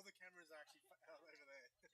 the cameras are actually out over there. Is that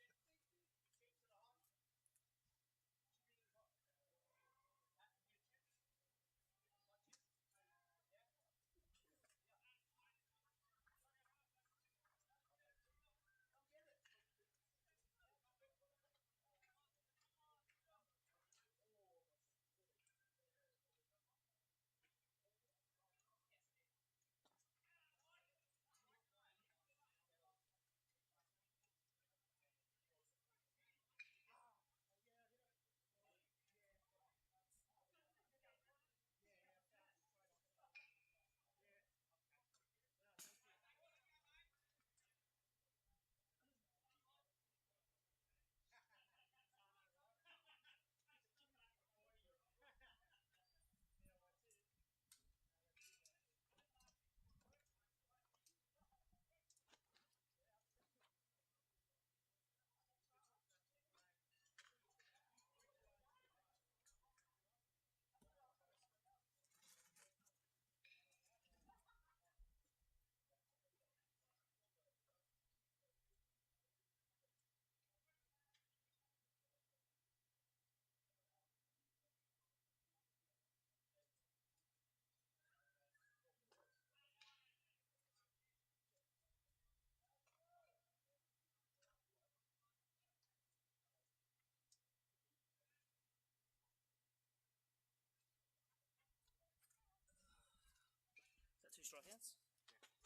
2 strikeouts?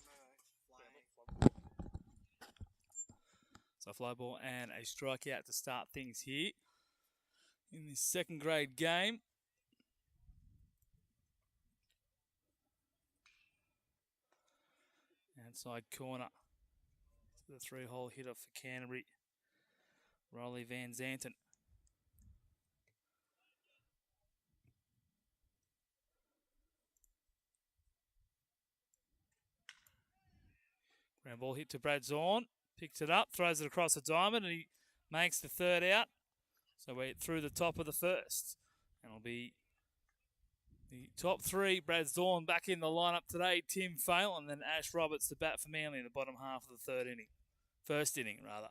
No, So a fly ball and a strikeout to start things here in this second grade game. Outside corner to the 3-hole hitter for Canterbury, Riley Van Zanten. Ground ball hit to Brad Zorn. Picks it up, throws it across the diamond, and he makes the third out. So we're through the top of the first. And it'll be the top 3. Brad Zorn back in the lineup today. Tim Fail, and then Ash Roberts to bat for Manly in the bottom half of the first inning, rather.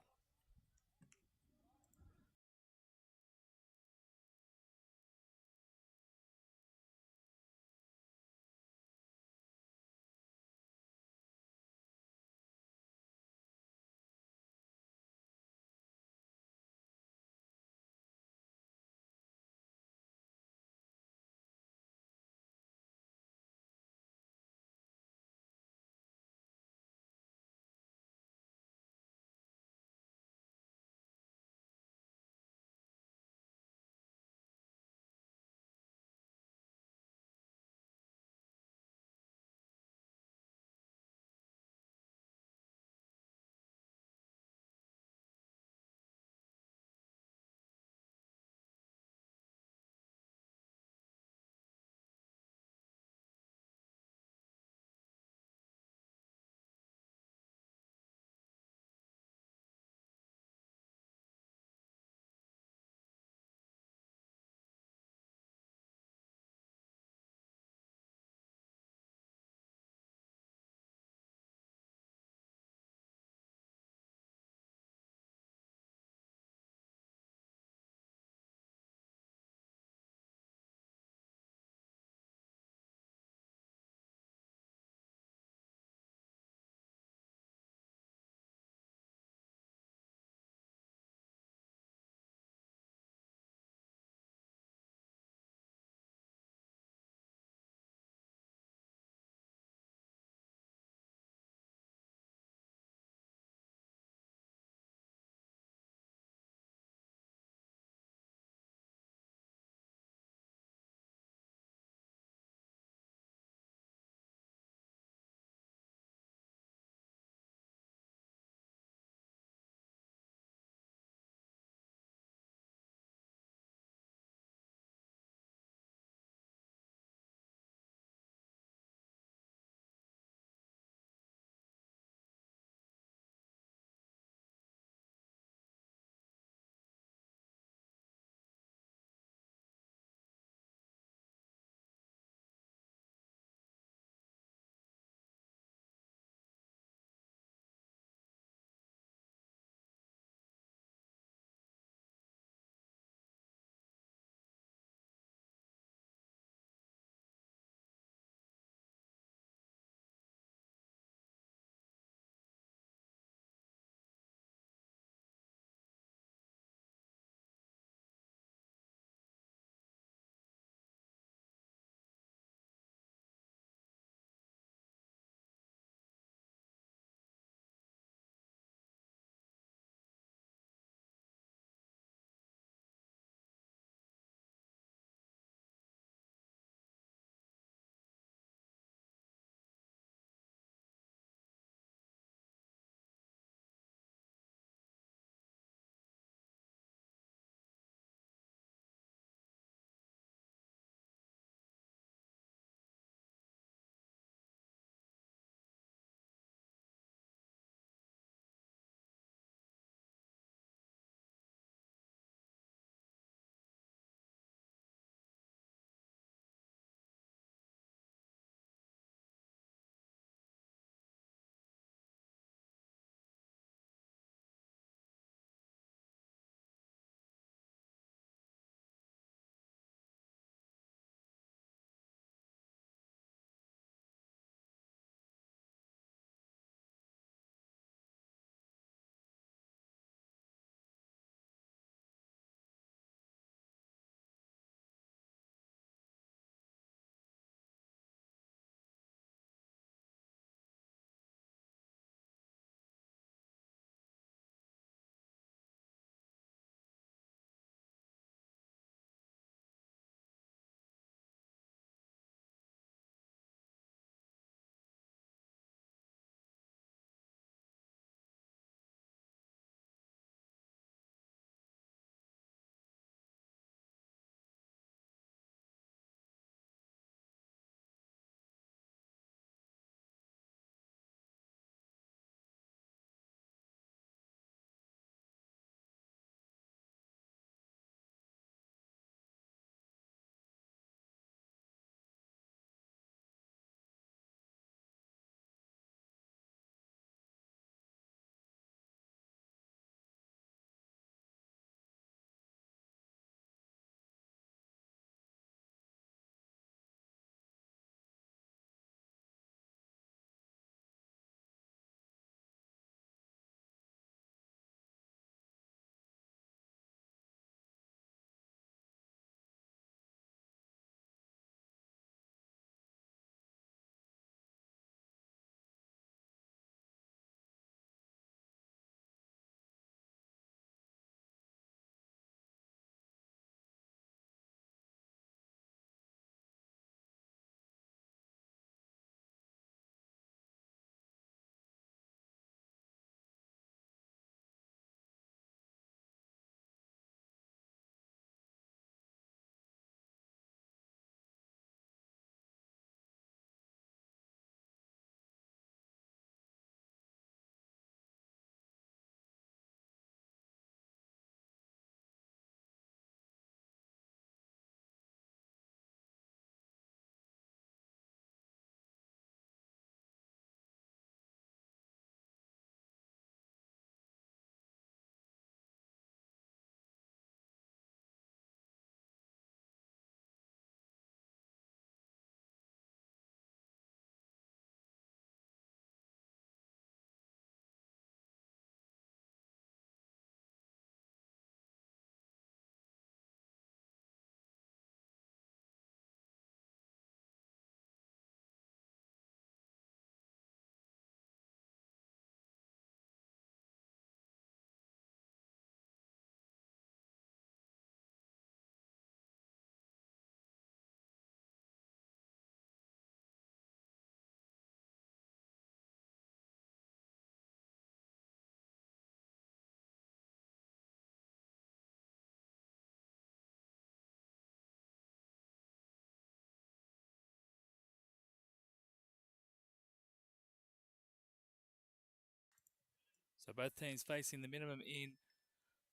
So both teams facing the minimum in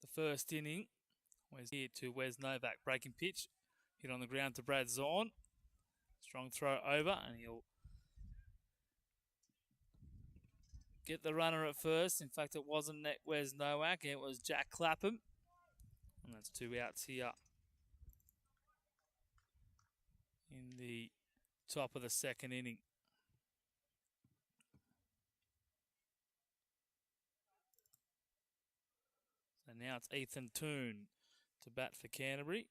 the first inning. Wes here to Wes Novak, breaking pitch, hit on the ground to Brad Zorn. Strong throw over, and he'll get the runner at first. In fact, it wasn't Wes Novak, it was Jack Clapham. And that's 2 outs here in the top of the second inning. So now it's Ethan Toone to bat for Canterbury.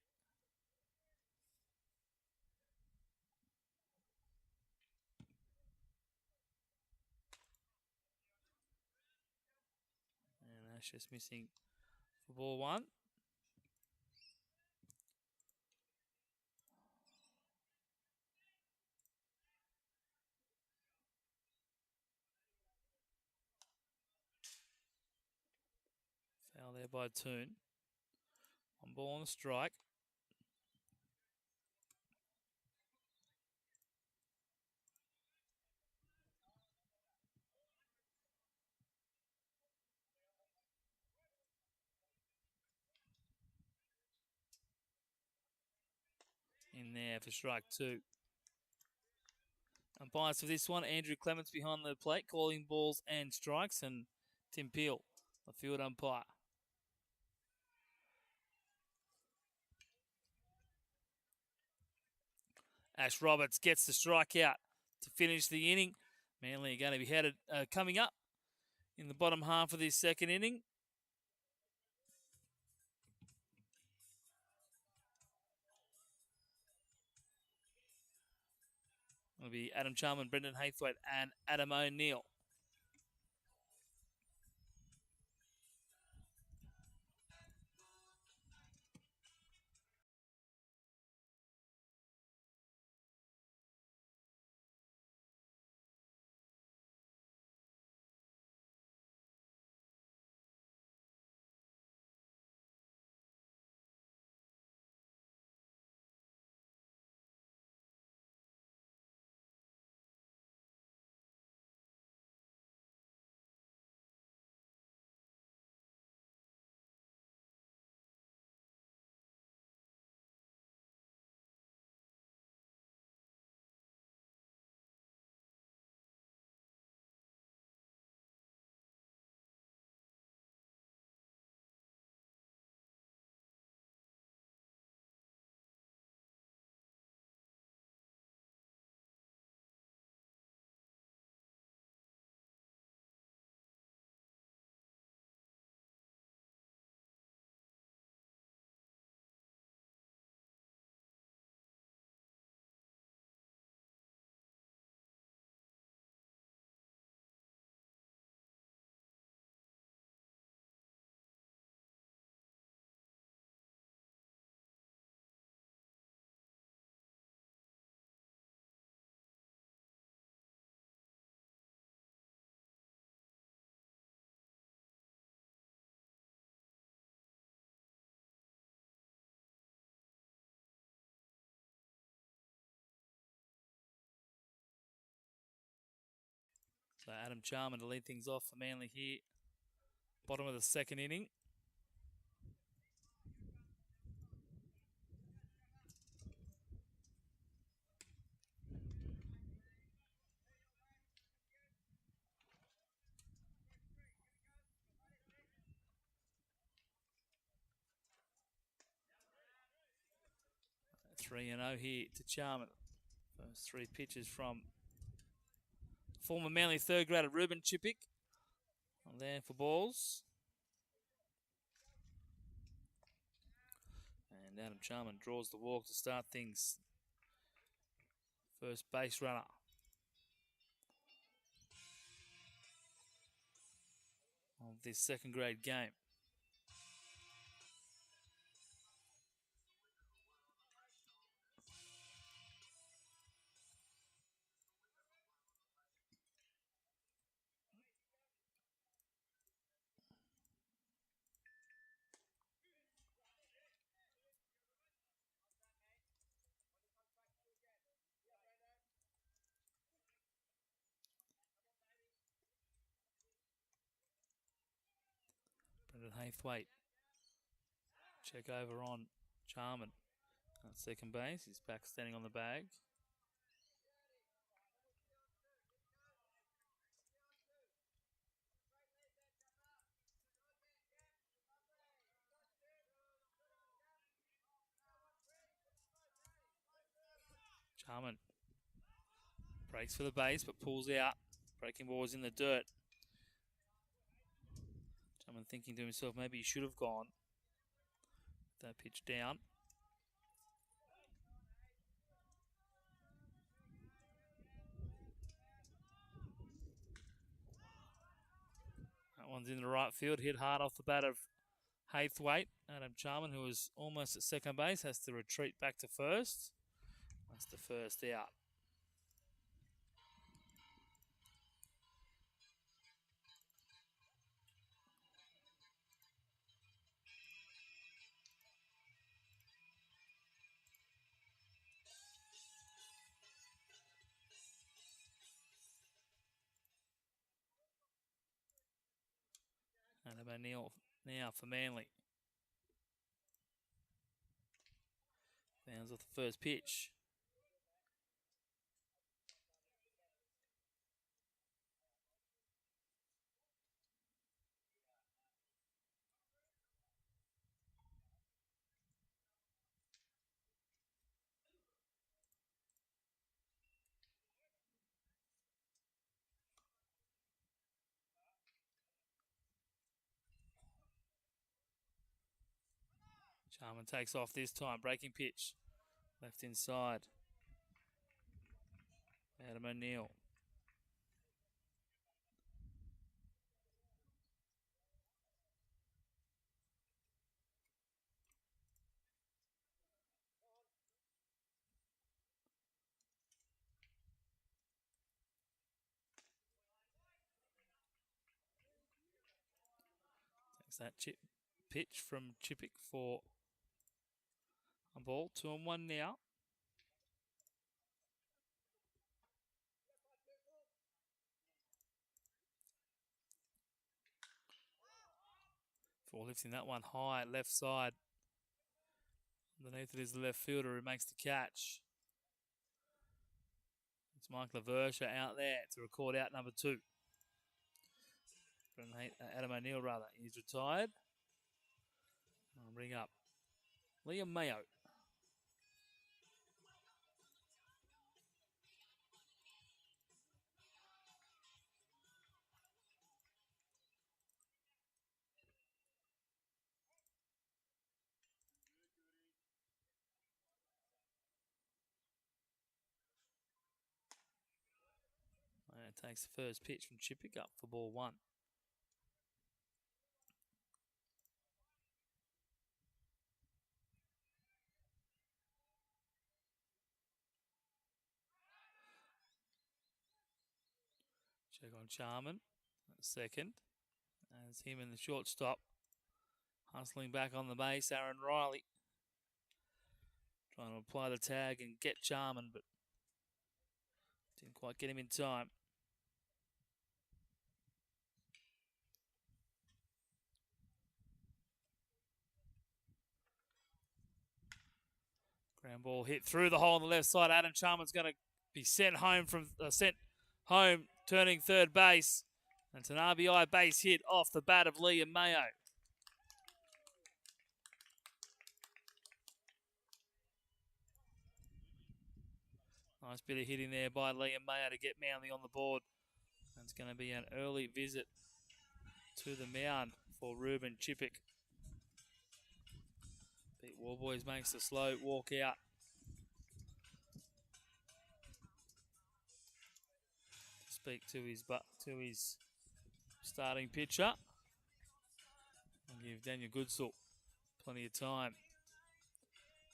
And that's just missing for ball one. Foul there by Toone. 1 ball and a strike. In there for strike 2. Umpires for this one, Andrew Clements behind the plate, calling balls and strikes, and Tim Peel, the field umpire. Ash Roberts gets the strikeout to finish the inning. Manly are going to be headed coming up in the bottom half of this second inning. It'll be Adam Charman, Brendan Haythwaite, and Adam O'Neill. So Adam Charman to lead things off for Manly here. Bottom of the second inning. Three and 0 here to Charman. First 3 pitches from former Manly third grader Ruben Chippick. There for balls. And Adam Charman draws the walk to start things. First base runner. Of this second grade game. Brendan Haythwaite. Check over on Charman at second base. He's back standing on the bag. Charman breaks for the base but pulls out. Breaking ball is in the dirt. Charman thinking to himself, maybe he should have gone. That pitch down. That one's in the right field. Hit hard off the bat of Haythwaite. Adam Charman, who was almost at second base, has to retreat back to first. That's the first out. Adam O'Neill now for Manly. Bounds off the first pitch. Charman takes off this time. Breaking pitch. Left inside. Adam O'Neill. Takes that pitch from Chippick for a ball. 2-1 now. For lifting that one high, left side. Underneath it is the left fielder who makes the catch. It's Mike Laversha out there to record out number 2. Adam O'Neill, rather. He's retired. I'll bring up Liam Mayo. And it takes the first pitch from Chippick up for ball 1. Check on Charman at second. As him and the shortstop hustling back on the base. Aaron Riley trying to apply the tag and get Charman, but didn't quite get him in time. Ground ball hit through the hole on the left side. Adam Charman's going to be sent home turning third base. It's an RBI base hit off the bat of Liam Mayo. Nice bit of hitting there by Liam Mayo to get Manly on the board. And it's going to be an early visit to the mound for Ruben Chippick. Pete Warboys makes the slow walk out. Speak to his starting pitcher. And give Daniel Goodsall plenty of time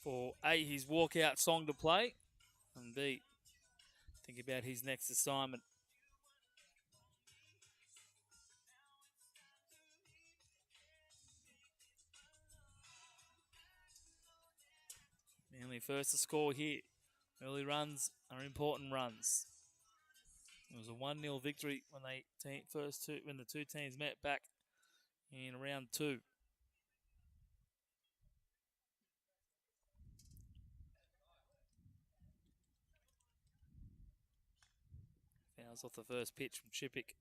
for A, his walkout song to play, and B, think about his next assignment. Manly first to score here. Early runs are important runs. It was a 1-0 victory when the two teams met back in round 2. Fouls off the first pitch from Chippick.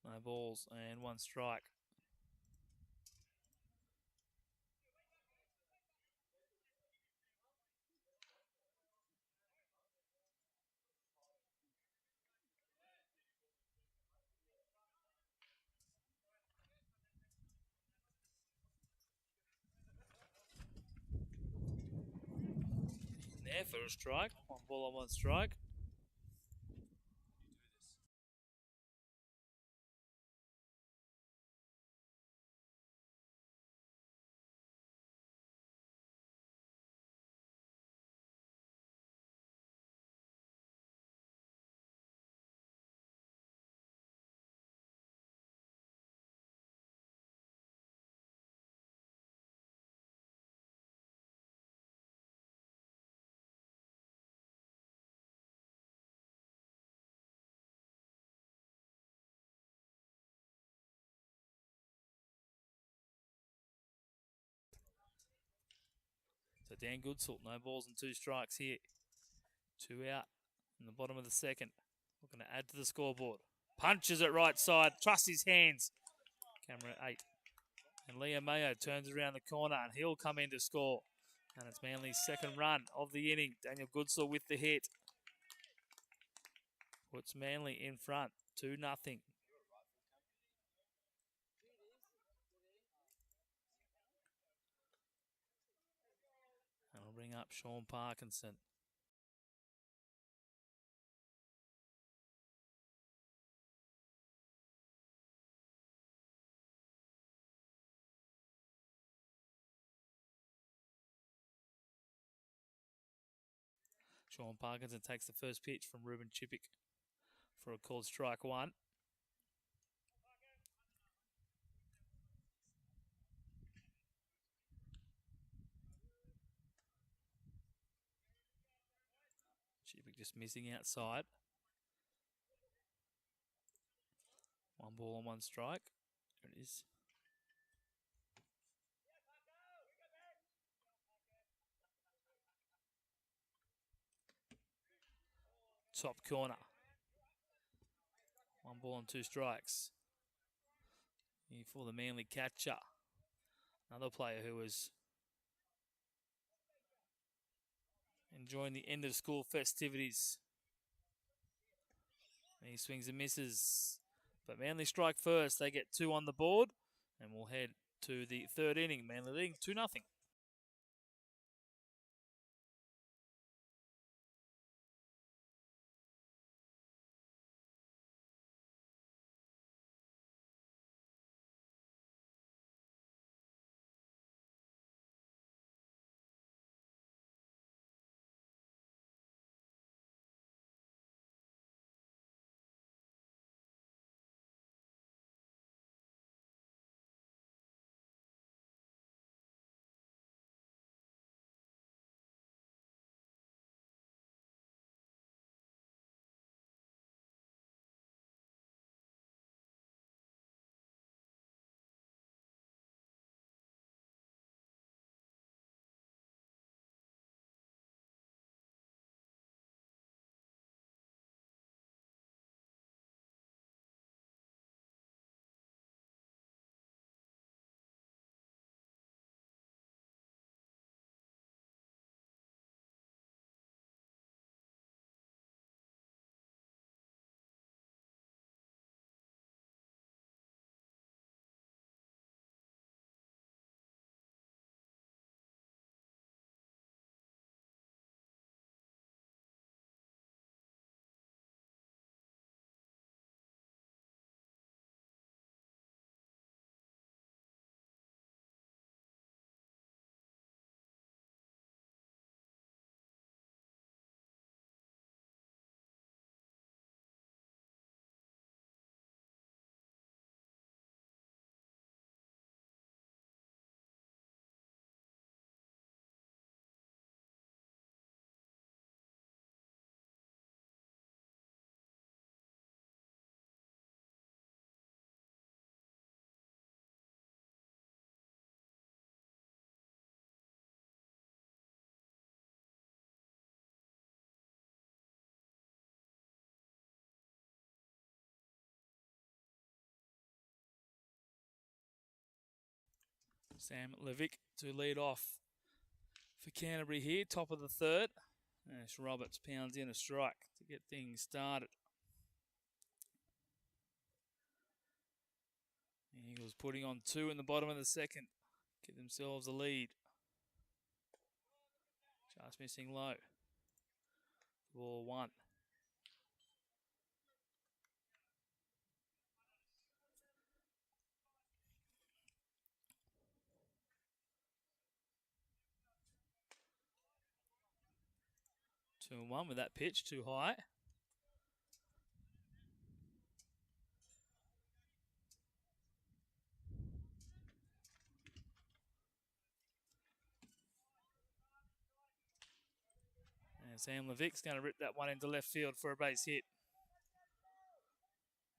No balls and 1 strike. There for a strike. 1 ball on 1 strike. So Dan Goodsall, no balls and 2 strikes here. 2 out in the bottom of the second. Looking to add to the scoreboard. Punches it right side, trusts his hands. Camera 8. And Leo Mayo turns around the corner and he'll come in to score. And it's Manly's second run of the inning. Daniel Goodsall with the hit. Puts Manly in front, 2-0. And I'll bring up Sean Parkinson. Sean Parkinson takes the first pitch from Ruben Chippick for a called strike 1. Chippick just missing outside. 1 ball on 1 strike. There it is. Top corner. 1 ball and 2 strikes. Here for the Manly catcher. Another player who was enjoying the end of school festivities. He swings and misses. But Manly strike first. They get 2 on the board. And we'll head to the 3rd inning. Manly leading 2-0. Sam Levick to lead off for Canterbury here, top of the third. Ash Roberts pounds in a strike to get things started. The Eagles putting on 2 in the bottom of the second. Get themselves a lead. Just missing low. Ball 1. Two and 1 with that pitch too high. And Sam Levick's going to rip that one into left field for a base hit.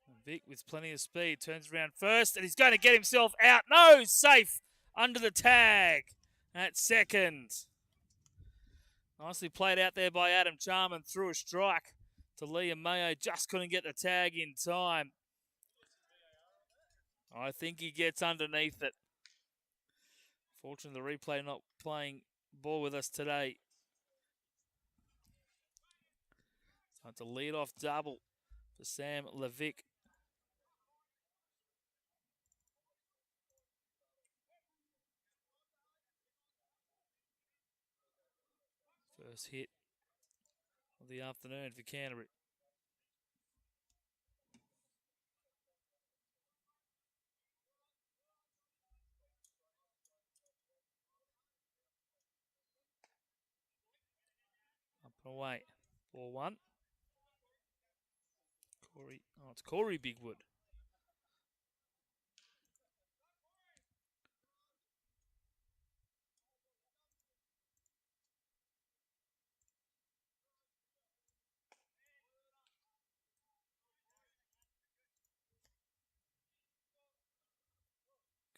And Vic with plenty of speed turns around first and he's going to get himself out. No, safe under the tag at second. Nicely played out there by Adam Charman, threw a strike to Liam Mayo, just couldn't get the tag in time. I think he gets underneath it. Fortunately, the replay not playing ball with us today. So it's a lead-off double for Sam Levick. First hit of the afternoon for Canterbury. Up and away. Ball 1. It's Corey Bigwood.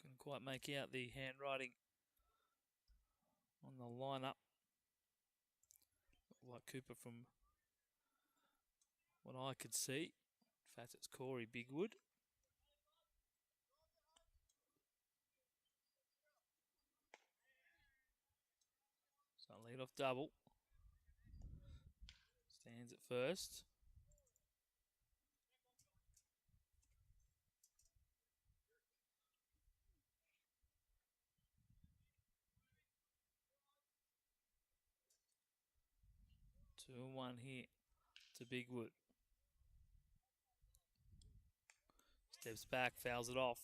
Couldn't quite make out the handwriting on the lineup. Like Cooper from what I could see. In fact, it's Corey Bigwood. So lead off double. Stands at first. Two and 1 here to Bigwood. Steps back, fouls it off.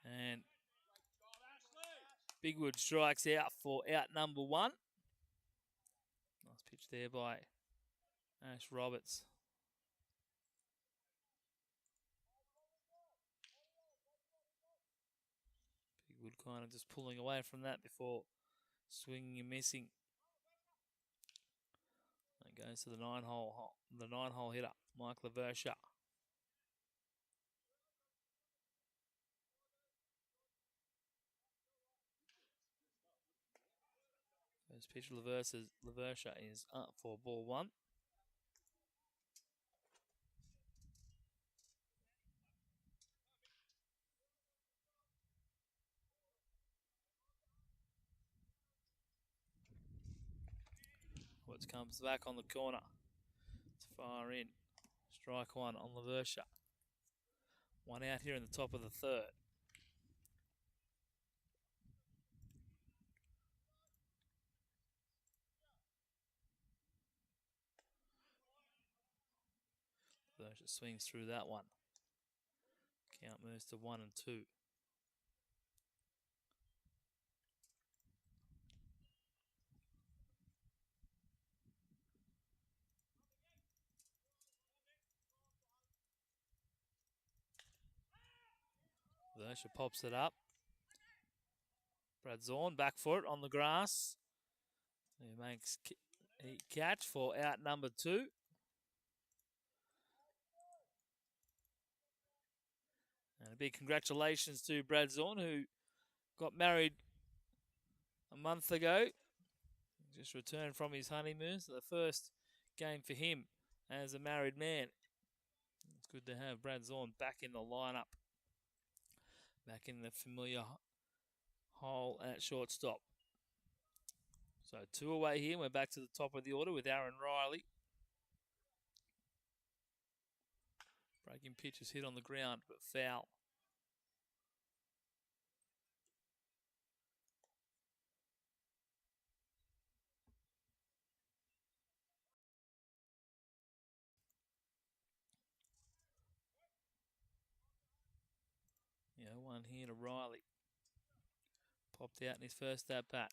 And Bigwood strikes out for out number 1. Nice pitch there by Ash Roberts. Bigwood kind of just pulling away from that before swinging and missing. That goes to the 9-hole hitter, Mike Laversha. First pitch Laversha is up for ball 1. Woods comes back on the corner. It's far in. Strike 1 on Laversha. 1 out here in the top of the third. Laversha swings through that one. Count moves to 1 and 2. Laversha pops it up. Brad Zorn back foot on the grass. He makes a catch for out number 2. And a big congratulations to Brad Zorn, who got married a month ago. Just returned from his honeymoon, so the first game for him as a married man. It's good to have Brad Zorn back in the lineup, back in the familiar hole at shortstop. So 2 away here. We're back to the top of the order with Aaron Riley. Breaking pitch is hit on the ground, but foul. Yeah, one here to Riley. Popped out in his first at bat.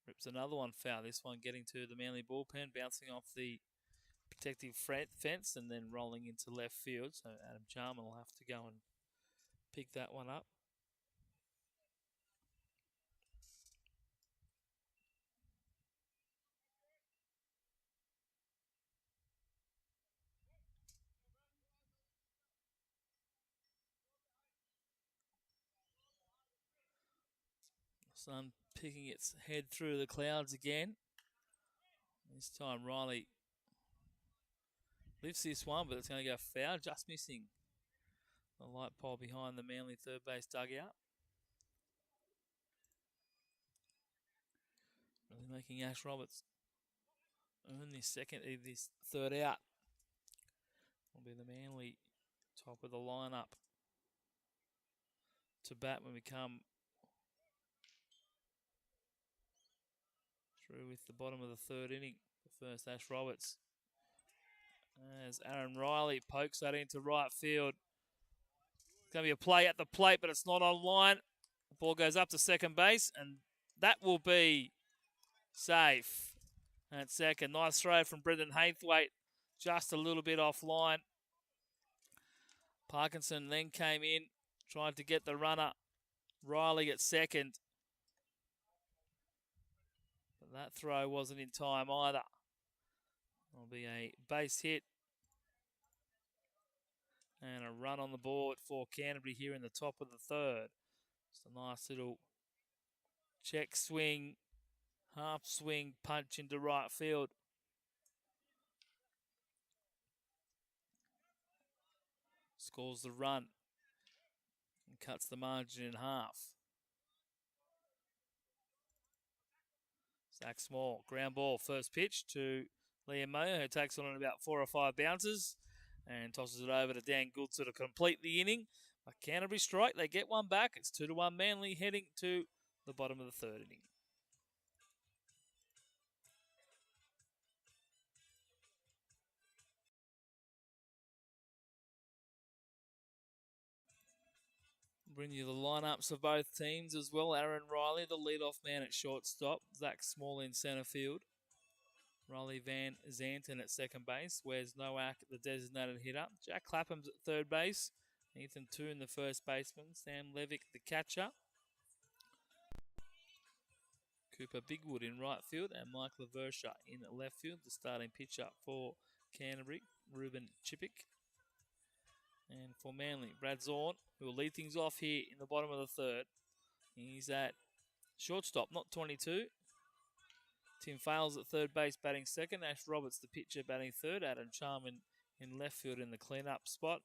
Rips another one foul. This one getting to the Manly bullpen, bouncing off the protective fence and then rolling into left field. So Adam Jarman will have to go and pick that one up. Sun picking its head through the clouds again. This time Riley lifts this one, but it's going to go foul, just missing the light pole behind the Manly third base dugout. Really making Ash Roberts earn this third out. Will be the Manly top of the lineup to bat when we come through with the bottom of the third inning. The first Ash Roberts. As Aaron Riley pokes that into right field. It's going to be a play at the plate, but it's not on line. The ball goes up to second base, and that will be safe. At second, nice throw from Brendan Haythwaite, just a little bit offline. Parkinson then came in, tried to get the runner. Riley at second. But that throw wasn't in time either. It'll be a base hit and a run on the board for Canterbury here in the top of the third. Just a nice little check swing, half swing punch into right field. Scores the run and cuts the margin in half. Zach Small, ground ball, first pitch to Liam Mayer, who takes on about 4 or 5 bounces and tosses it over to Dan Gould to complete the inning. A Canterbury strike, they get one back. It's 2-1 Manly heading to the bottom of the third inning. Bring you the lineups of both teams as well. Aaron Riley, the leadoff man at shortstop. Zach Small in centre field. Riley Van Zanten at second base. Wes Nowak, the designated hitter. Jack Clapham's at third base. Ethan Toon, the first baseman. Sam Levick, the catcher. Cooper Bigwood in right field. And Mike Laversha in left field. The starting pitcher for Canterbury, Ruben Chippick. And for Manly, Brad Zorn, who will lead things off here in the bottom of the third. He's at shortstop, not 22. Tim Fales at third base batting second. Ash Roberts, the pitcher, batting third. Adam Charman in left field in the clean-up spot.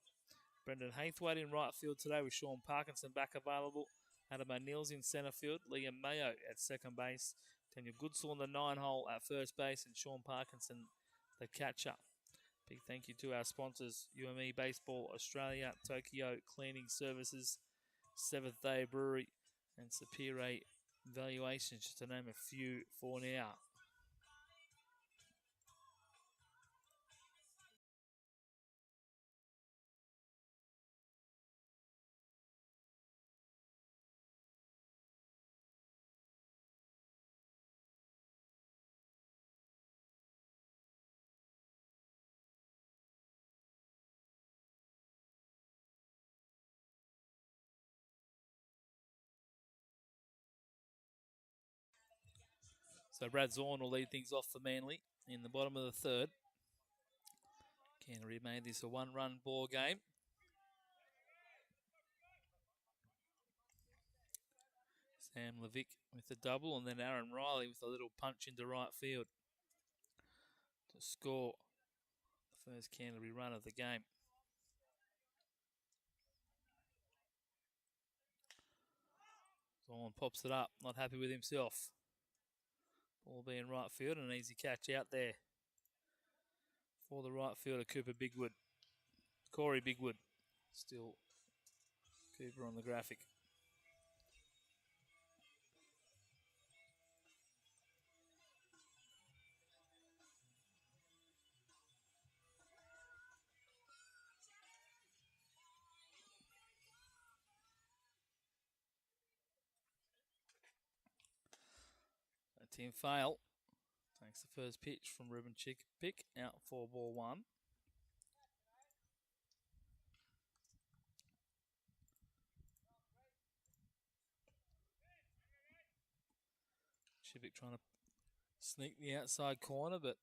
Brendan Haythwaite in right field today with Sean Parkinson back available. Adam O'Neill's in centre field. Liam Mayo at second base. Daniel Goodsall in the 9-hole at first base. And Sean Parkinson, the catcher. Big thank you to our sponsors, UME Baseball Australia, Tokyo Cleaning Services, Seventh Day Brewery, and Superior Valuations, just to name a few for now. So Brad Zorn will lead things off for Manly in the bottom of the third. Canterbury made this a one-run ball game. Sam Levick with the double, and then Aaron Riley with a little punch into right field to score the first Canterbury run of the game. Zorn pops it up, not happy with himself. Ball being right field, and an easy catch out there for the right fielder, Corey Bigwood. Still Cooper on the graphic. Tim Fail takes the first pitch from Ruben Pick, out for ball one. Chippick trying to sneak the outside corner, but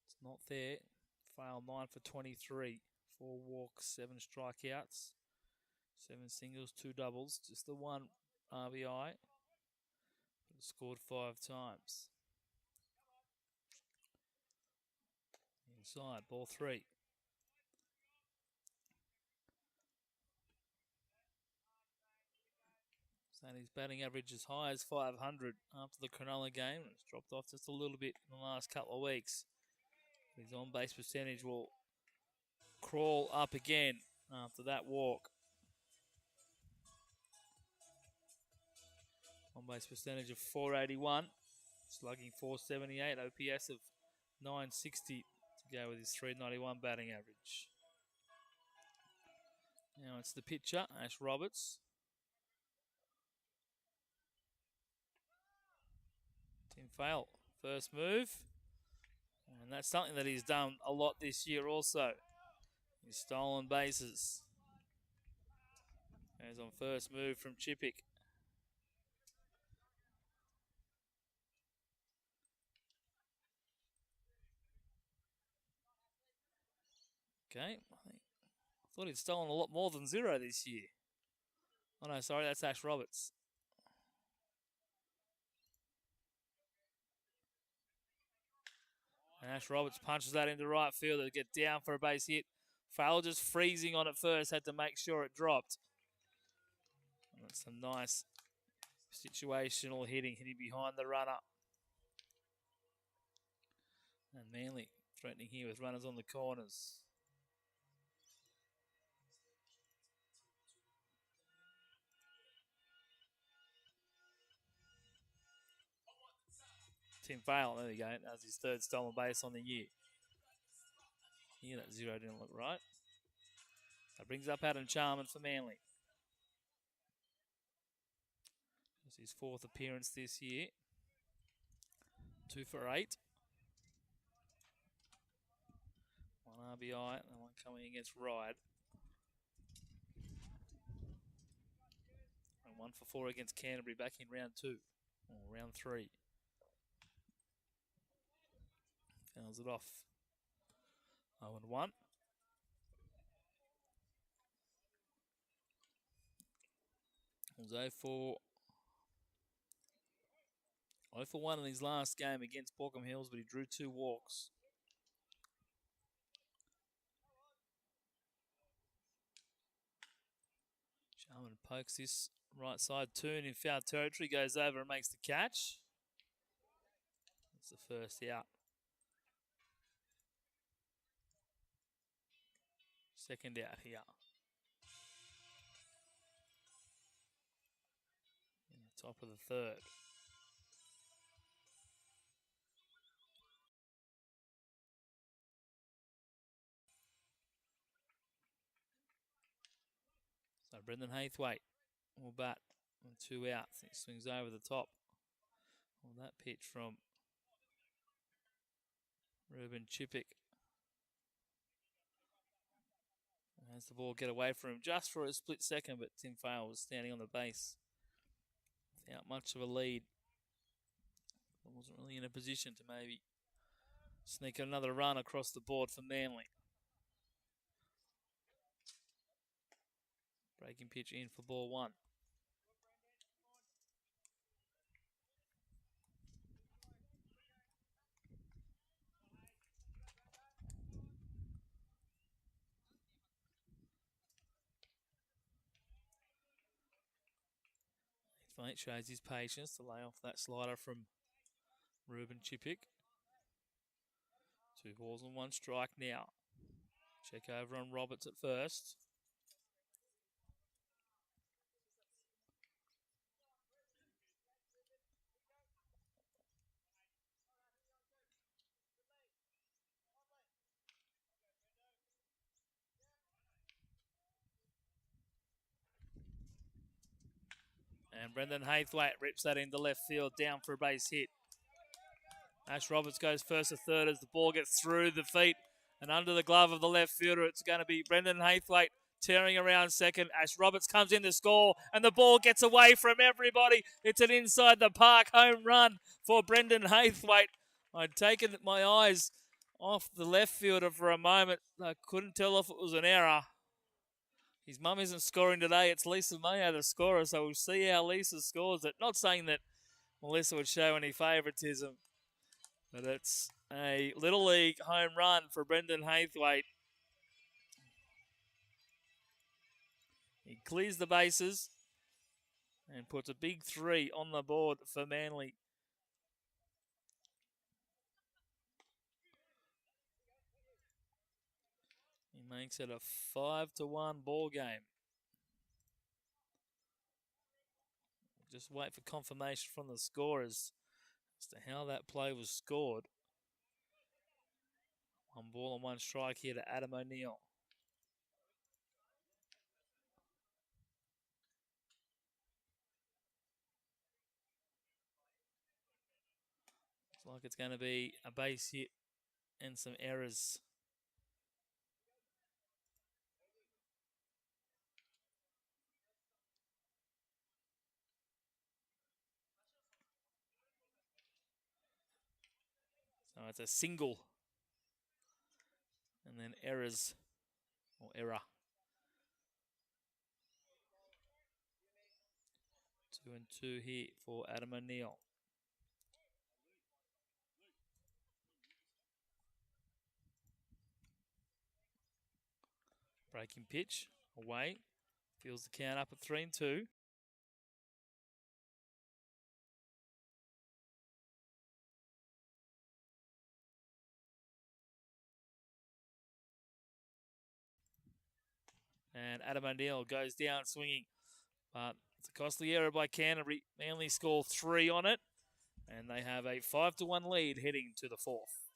it's not there. Fail 9 for 23. 4 walks, 7 strikeouts, 7 singles, 2 doubles. Just the one RBI. But scored 5 times. Inside, ball 3. And his batting average as high as 500 after the Cronulla game. It's dropped off just a little bit in the last couple of weeks. His on-base percentage will crawl up again after that walk. On-base percentage of 481, slugging 478, OPS of 960 to go with his 391 batting average. Now it's the pitcher, Ash Roberts. Tim Fail, first move. And that's something that he's done a lot this year also. He's stolen bases. Goes on first move from Chippick. Okay, I thought he'd stolen a lot more than 0 this year. Oh no, sorry, that's Ash Roberts. And Ash Roberts punches that into right field to get down for a base hit. Fail just freezing on it first, had to make sure it dropped. And that's some nice situational hitting behind the runner. And Manly threatening here with runners on the corners. Tim Fail, there we go. That's his 3rd stolen base on the year. Yeah, that 0 didn't look right. That brings up Adam Charman for Manly. It's his 4th appearance this year. 2 for 8. 1 RBI and 1 coming against Ryde. And 1 for 4 against Canterbury back in round 2. Or round 3. Fouls it off. 0-1. Was 0 for 1 in his last game against Borkham Hills, but he drew 2 walks. Sharman pokes this right side turn in foul territory, goes over and makes the catch. That's the first out. Second out here. In the top of the 3rd. So Brendan Haythwaite will bat with 2 outs. He swings over the top. Well, that pitch from Ruben Chippick. Has the ball get away from him just for a split second, but Tim Fail was standing on the base without much of a lead. Wasn't really in a position to maybe sneak another run across the board for Manly. Breaking pitch in for ball 1. Mate shows his patience to lay off that slider from Ruben Chippick. 2 balls and 1 strike now. Check over on Roberts at first. And Brendan Haythwaite rips that into left field, down for a base hit. Ash Roberts goes first to third as the ball gets through the feet and under the glove of the left fielder. It's going to be Brendan Haythwaite tearing around second. Ash Roberts comes in to score and the ball gets away from everybody. It's an inside the park home run for Brendan Haythwaite. I'd taken my eyes off the left fielder for a moment. I couldn't tell if it was an error. His mum isn't scoring today. It's Lisa Mayo, the scorer, so we'll see how Lisa scores it. Not saying that Melissa would show any favouritism, but it's a Little League home run for Brendan Haythwaite. He clears the bases and puts a big 3 on the board for Manly. He makes it a 5-1 ball game. Just wait for confirmation from the scorers as to how that play was scored. 1 ball and 1 strike here to Adam O'Neill. Looks like it's going to be a base hit and some errors. So it's a single. And then errors, or error. 2 and 2 here for Adam O'Neill. Breaking pitch, away. Feels the count up at 3 and 2. And Adam O'Neill goes down swinging. But it's a costly error by Canterbury. Manly score 3 on it. And they have a 5-1 lead heading to the 4th.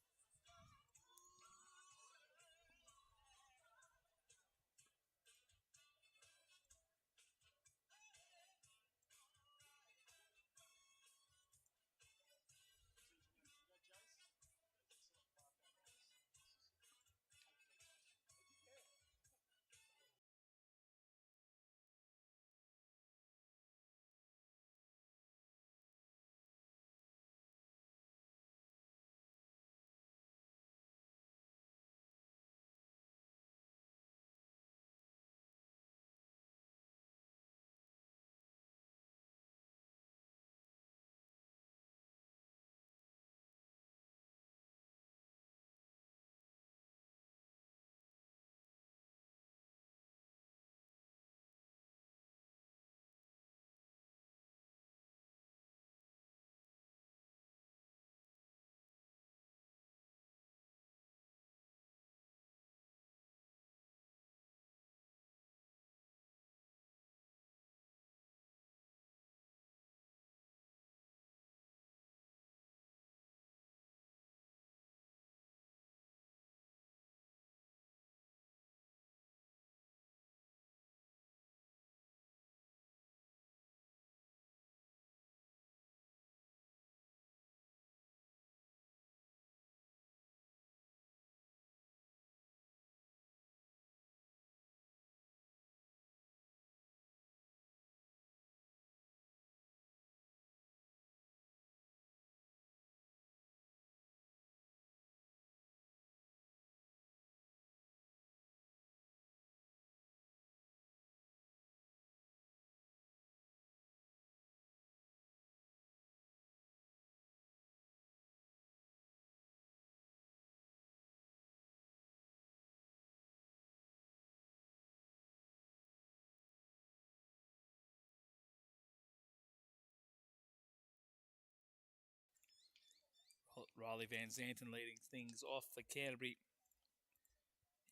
Riley Van Zanten leading things off for Canterbury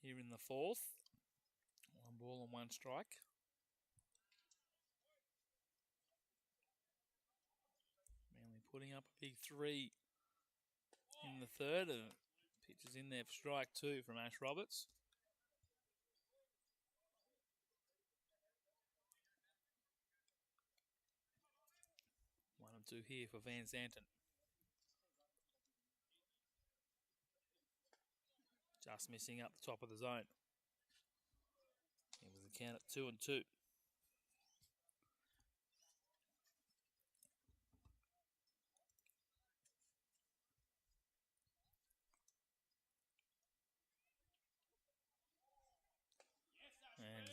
here in the fourth. 1 ball and 1 strike. Manly putting up a big 3 in the third. Pitch is in there for strike 2 from Ash Roberts. 1 and 2 here for Van Zanten. Just missing up the top of the zone. It was the count at 2 and 2.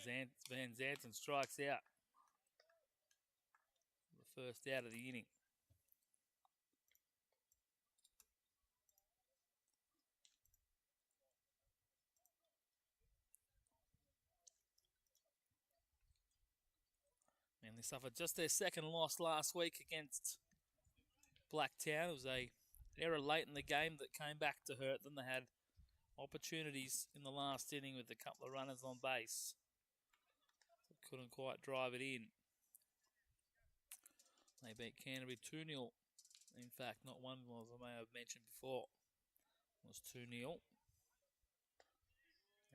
And Van Zanten strikes out. The first out of the inning. And they suffered just their second loss last week against Blacktown. It was an error late in the game that came back to hurt them. They had opportunities in the last inning with a couple of runners on base. Couldn't quite drive it in. They beat Canterbury 2-0. In fact, not 1-0 as I may have mentioned before. It was 2-0.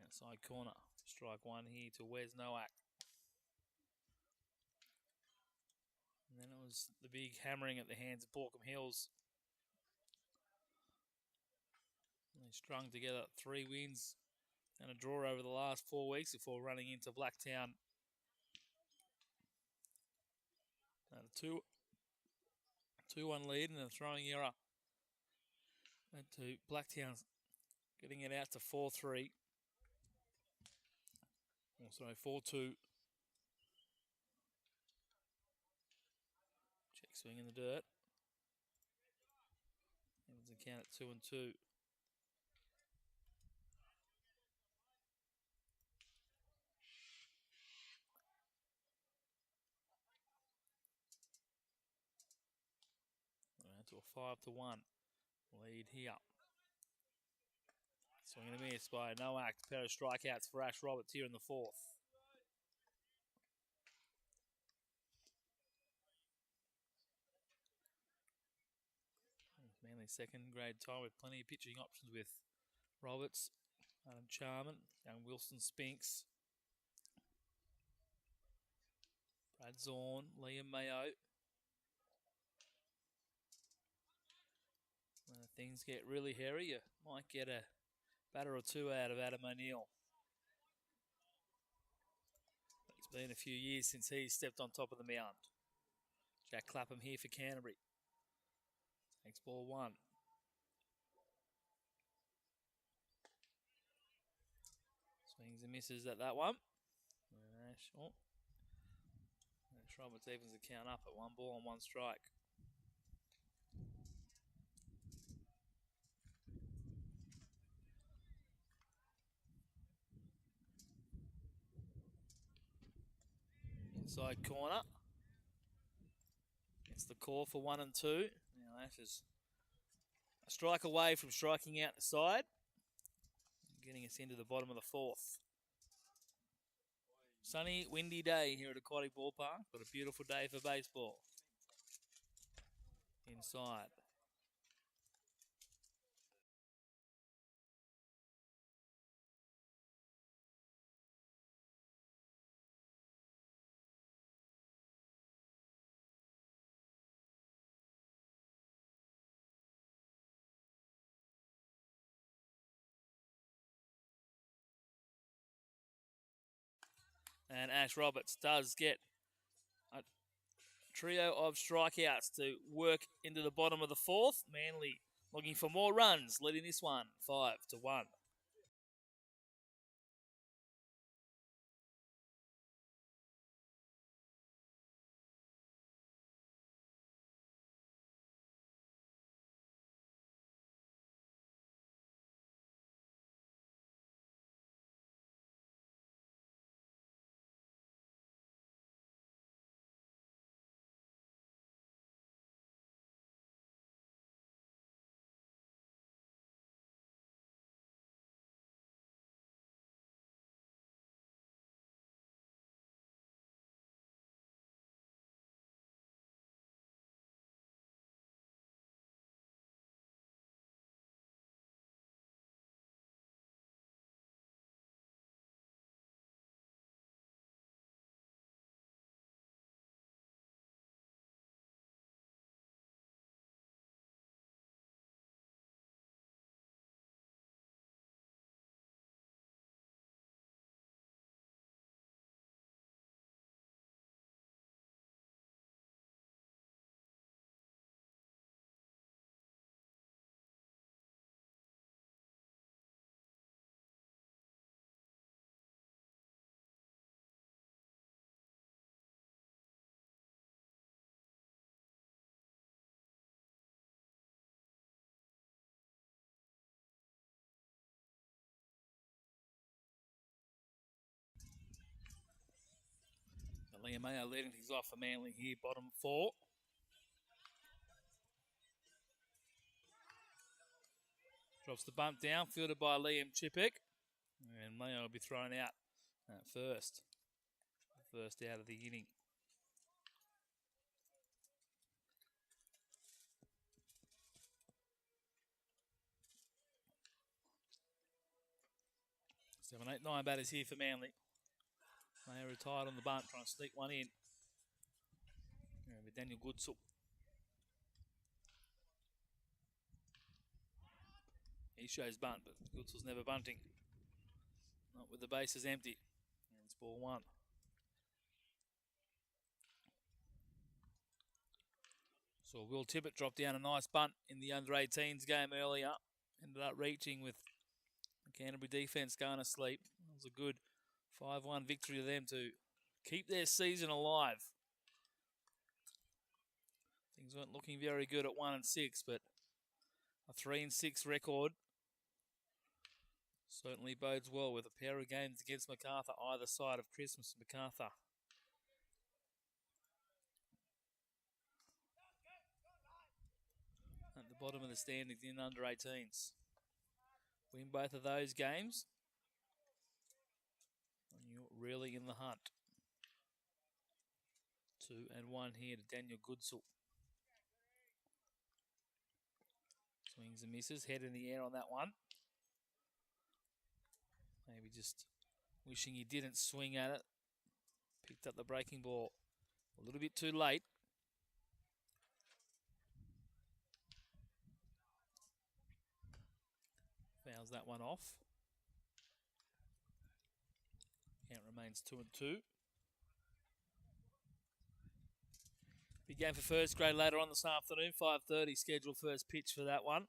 Outside corner. Strike 1 here to Wes Nowak. And then it was the big hammering at the hands of Borkham Hills. They strung together 3 wins and a draw over the last 4 weeks before running into Blacktown. And a 2-1 lead and a throwing error. And to Blacktown getting it out to 4-3. Oh, sorry, 4-2. Check swing in the dirt. Evans and count at 2 and 2. To a 5-1 lead here. Swing and a miss by Nowak. A pair of strikeouts for Ash Roberts here in the fourth. Manly second grade tie with plenty of pitching options with Roberts, Adam Charman, young Wilson Spinks, Brad Zorn, Liam Mayo. When things get really hairy, you might get a batter or 2 out of Adam O'Neill. It's been a few years since he stepped on top of the mound. Jack Clapham here for Canterbury. Takes ball 1. Swings and misses at that one. Ash Roberts evens the count up at 1 ball and 1 strike. Inside corner. It's the call for 1 and 2. Now Ash is a strike away from striking out the side. Getting us into the bottom of the fourth. Sunny, windy day here at Aquatic Ballpark, but a beautiful day for baseball. Inside. And Ash Roberts does get a trio of strikeouts to work into the bottom of the fourth. Manly looking for more runs, leading this one 5-1. Liam Mayo leading things off for Manly here, bottom 4. Drops the bunt down, fielded by Liam Chippick. And Mayo will be thrown out at first. First out of the inning. Seven, 8, 9 batters here for Manly. Mayo retired on the bunt, trying to sneak one in. With Daniel Goodsell. He shows bunt, but Goodsell's never bunting. Not with the bases empty. And it's ball 1. So Will Tippett dropped down a nice bunt in the under-18s game earlier. Ended up reaching with the Canterbury defence going to sleep. It was a good 5-1 victory to them to keep their season alive. Things weren't looking very good at 1-6, but a 3-6 record certainly bodes well with a pair of games against MacArthur either side of Christmas. MacArthur at the bottom of the standings in under-18s. Win both of those games, and you're really in the hunt. 2-1 here to Daniel Goodsell. Swings and misses, head in the air on that one. Maybe just wishing he didn't swing at it. Picked up the breaking ball a little bit too late. Fouls that one off. Count remains 2-2. Big game for first grade later on this afternoon. 5:30 scheduled first pitch for that one.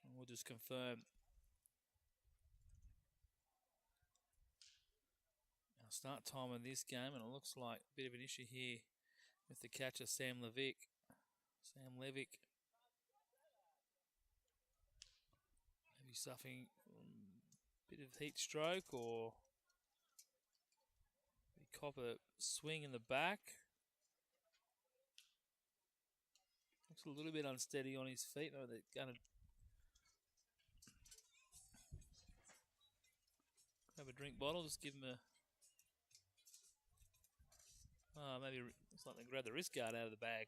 And we'll just confirm our start time of this game, and it looks like a bit of an issue here with the catcher Sam Levick. Maybe suffering a bit of heat stroke, or he cop a swing in the back. Looks a little bit unsteady on his feet. Oh, they're going to grab a drink bottle, just give him a... Oh, maybe looks like they grab the wrist guard out of the bag.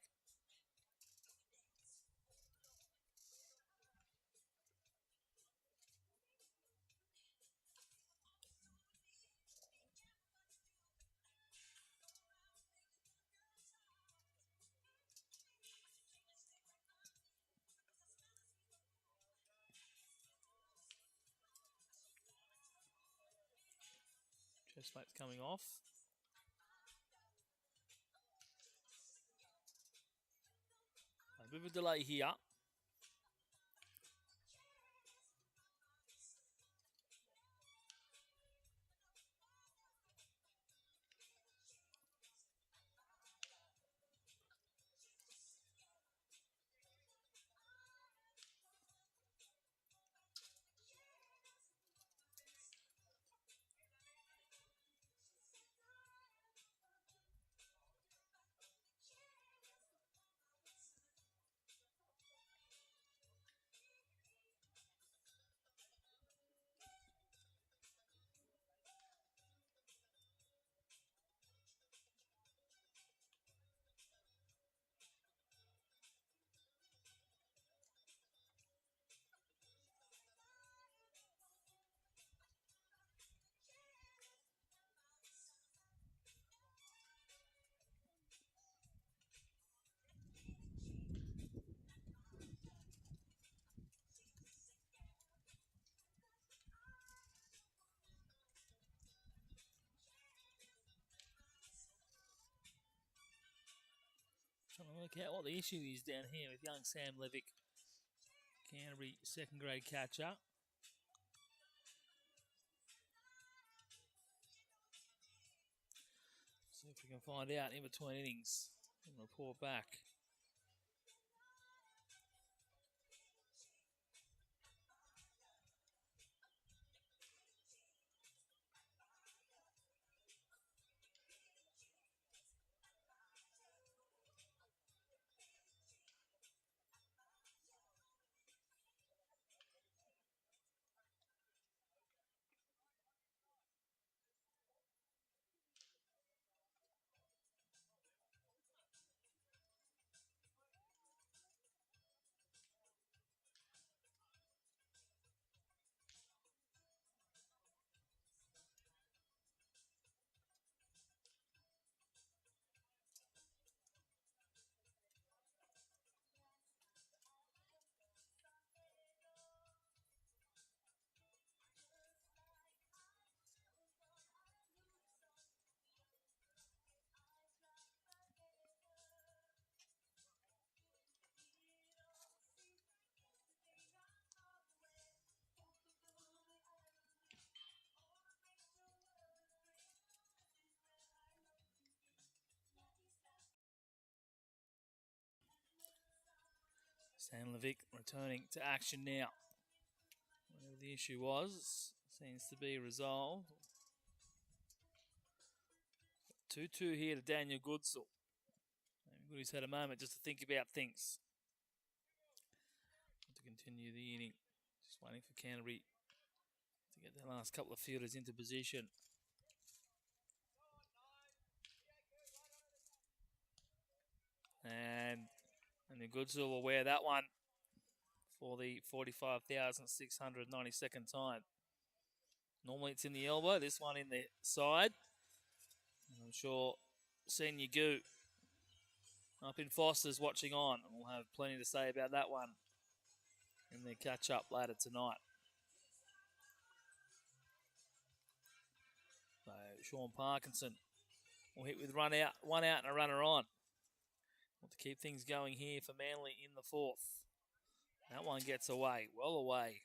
Chest plate's coming off. A bit of a delay here. Trying to work out what the issue is down here with young Sam Levick, Canterbury second grade catcher. See if we can find out in between innings and report back. Sandlevic returning to action now. Whatever the issue was, seems to be resolved. 2-2 here to Daniel Goodsall. He's had a moment just to think about things. To continue the inning. Just waiting for Canterbury to get their last couple of fielders into position. And the Goodsall will wear that one for the 45,692nd time. Normally it's in the elbow, this one in the side. And I'm sure Senior Goo up in Foster's watching on. We'll have plenty to say about that one in their catch-up later tonight. So Sean Parkinson will hit with one out and a runner on. Want to keep things going here for Manly in the fourth. That one gets away, well away.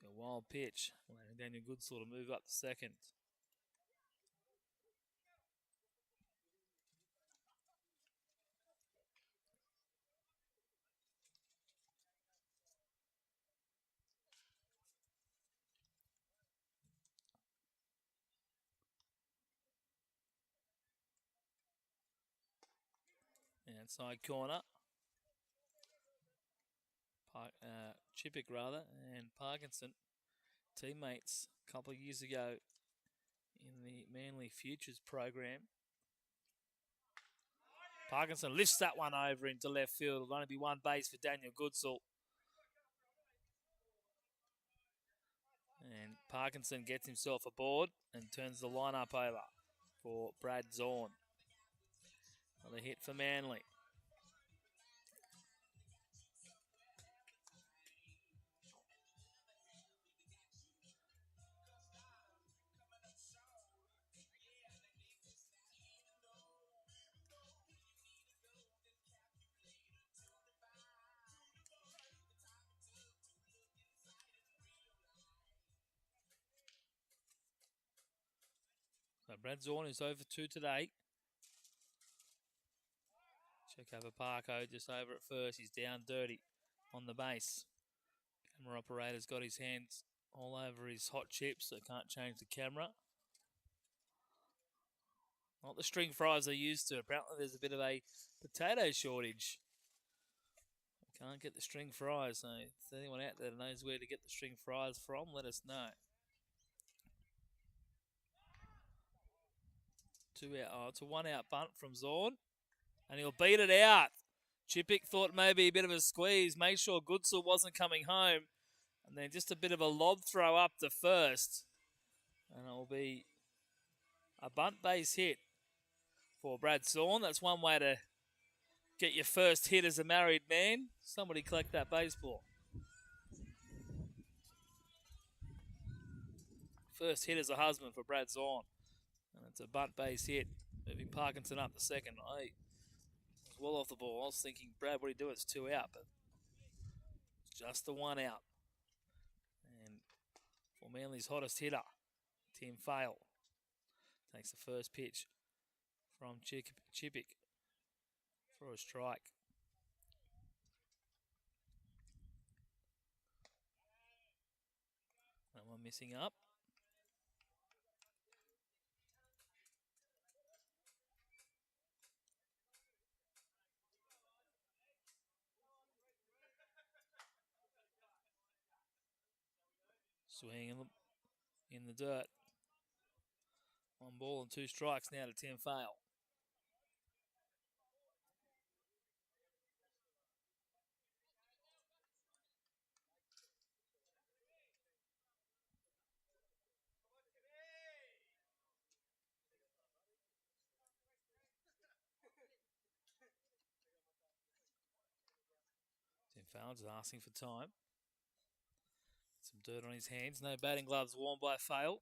A wild pitch. Daniel Goodsall to move up to second. Outside corner. Chippick and Parkinson, teammates a couple of years ago in the Manly Futures program. Parkinson lifts that one over into left field. It'll only be one base for Daniel Goodsall. And Parkinson gets himself aboard and turns the lineup over for Brad Zorn. Another hit for Manly. So Brad Zorn is over 2 today. Check over Parko just over at first. He's down dirty on the base. Camera operator's got his hands all over his hot chips, so can't change the camera. Not the string fries they're used to. Apparently there's a bit of a potato shortage. Can't get the string fries, so if there's anyone out there that knows where to get the string fries from, let us know. 2 out. Oh, it's a 1 out bunt from Zorn. And he'll beat it out. Chippick thought maybe a bit of a squeeze. Made sure Goodsall wasn't coming home. And then just a bit of a lob throw up to first. And it'll be a bunt base hit for Brad Zorn. That's one way to get your first hit as a married man. Somebody collect that baseball. First hit as a husband for Brad Zorn. And it's a bunt base hit. Moving Parkinson up to second. I was well off the ball. I was thinking, Brad, what do you do? It's 2 out, but it's just the 1 out. And for Manly's hottest hitter, Tim Fail takes the first pitch from Chippick for a strike. That one missing up. Swing in the dirt. 1 ball and 2 strikes now to Tim Fail. Tim Fail just asking for time. Some dirt on his hands. No batting gloves worn by Fail.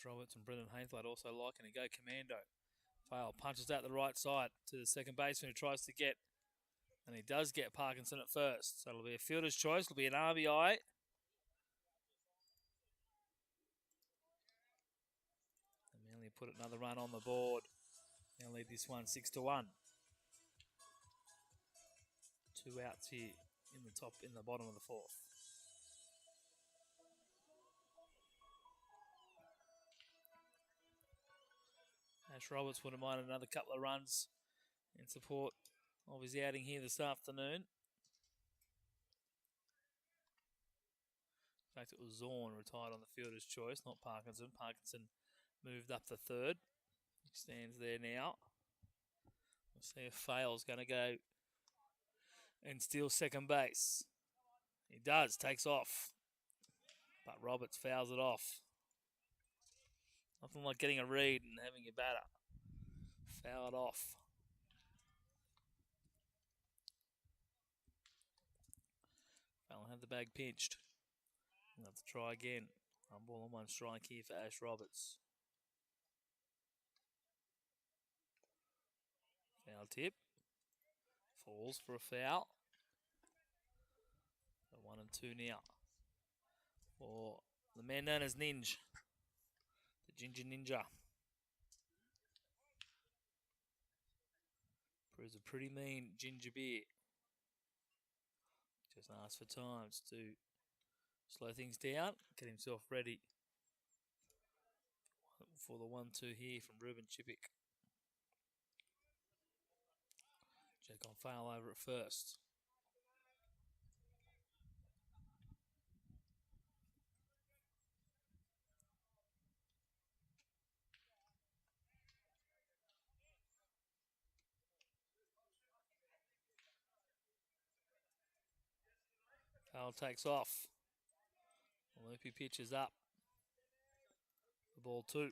Roberts and Brendan Hainflett also liking to go commando. Fail punches out the right side to the second baseman who tries to get, and he does get Parkinson at first. So it'll be a fielder's choice. It'll be an RBI. And Manly put another run on the board. They'll lead this one 6-1. 2 outs here in the bottom of the fourth. Ash Roberts wouldn't mind another couple of runs in support of his outing here this afternoon. In fact, it was Zorn retired on the fielder's choice, not Parkinson. Parkinson moved up to third. He stands there now. We'll see if Fail's going to go and steal second base. He does, takes off. But Roberts fouls it off. Nothing like getting a read and having your batter foul it off. Fallon had the bag pinched. We'll have to try again. 1 strike here for Ash Roberts. Foul tip. Falls for a foul. So 1-2 now for the man known as Ninja. The Ginger Ninja. Proves a pretty mean ginger beer. Just asks for times to slow things down, get himself ready for the 1-2 here from Ruben Chippick. Jack on fail over at first. Foul takes off. Loopy pitches up. The ball 2.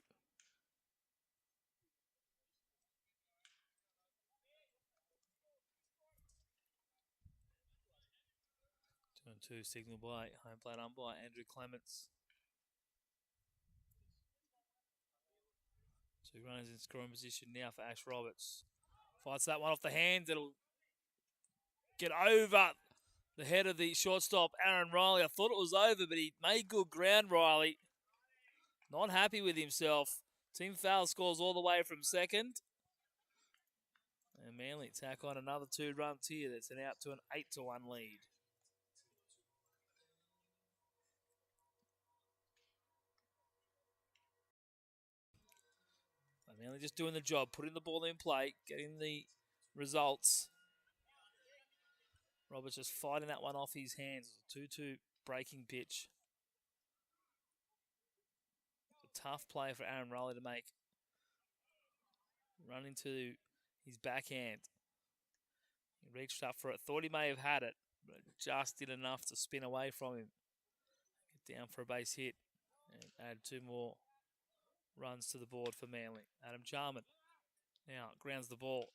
Two signal by home plate umpire Andrew Clements. 2 runners in scoring position now for Ash Roberts. Fights that one off the hands. It'll get over the head of the shortstop, Aaron Riley. I thought it was over, but he made good ground, Riley. Not happy with himself. Team foul scores all the way from second. And Manly tack on another 2 runs here. That's an out to an 8-1 lead. Manly just doing the job, putting the ball in play, getting the results. Roberts just fighting that one off his hands. 2-2 breaking pitch. It's a tough play for Aaron Riley to make. Run into his backhand. He reached up for it. Thought he may have had it, but just did enough to spin away from him. Get down for a base hit and add 2 more runs to the board for Manly. Adam Jarman now grounds the ball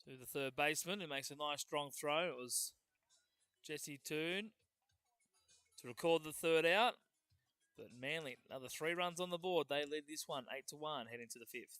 to the third baseman, who makes a nice strong throw. It was Jesse Toon to record the 3rd out. But Manly, another 3 runs on the board. They lead this one 8-1 heading to the 5th.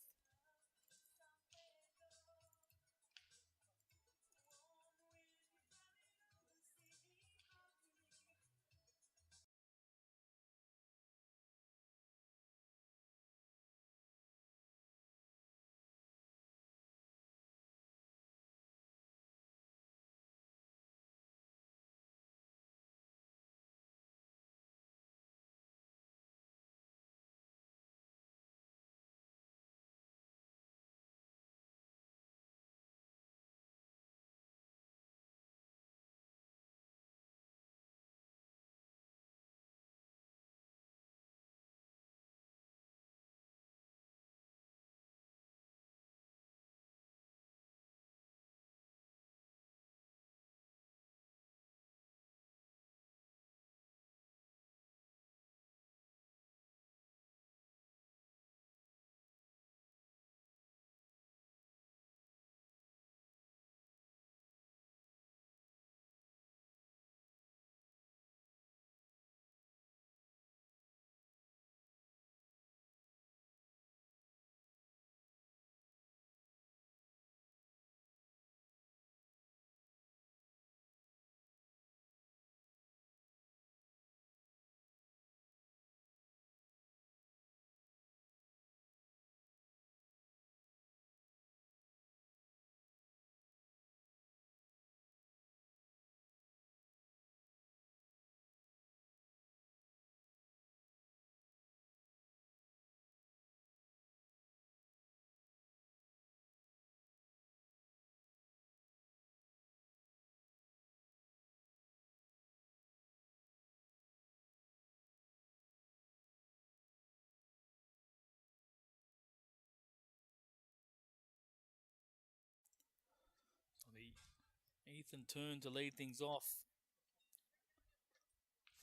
Ethan Toon to lead things off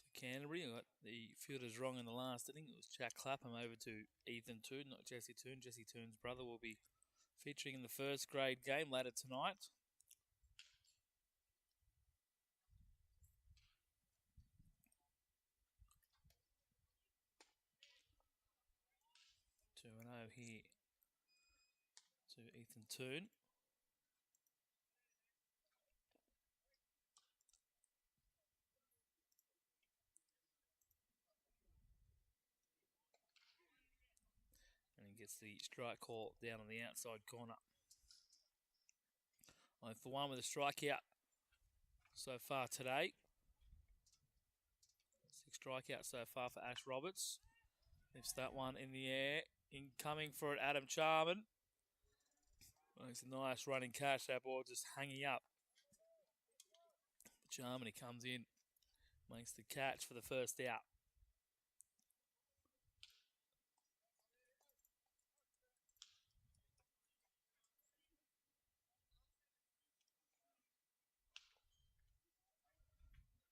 for Canterbury. I got the fielders wrong in the last inning. It was Jack Clapham over to Ethan Toon, not Jesse Toon. Jesse Toon's brother will be featuring in the first grade game later tonight. Two and 0 here to Ethan Toon. And he gets the strike call down on the outside corner. 0 for 1 with a strikeout so far today. 6 strikeouts so far for Ash Roberts. Lifts that one in the air. Incoming for it, Adam Charman. Makes a nice running catch. That ball just hanging up. Charman, he comes in. Makes the catch for the first out.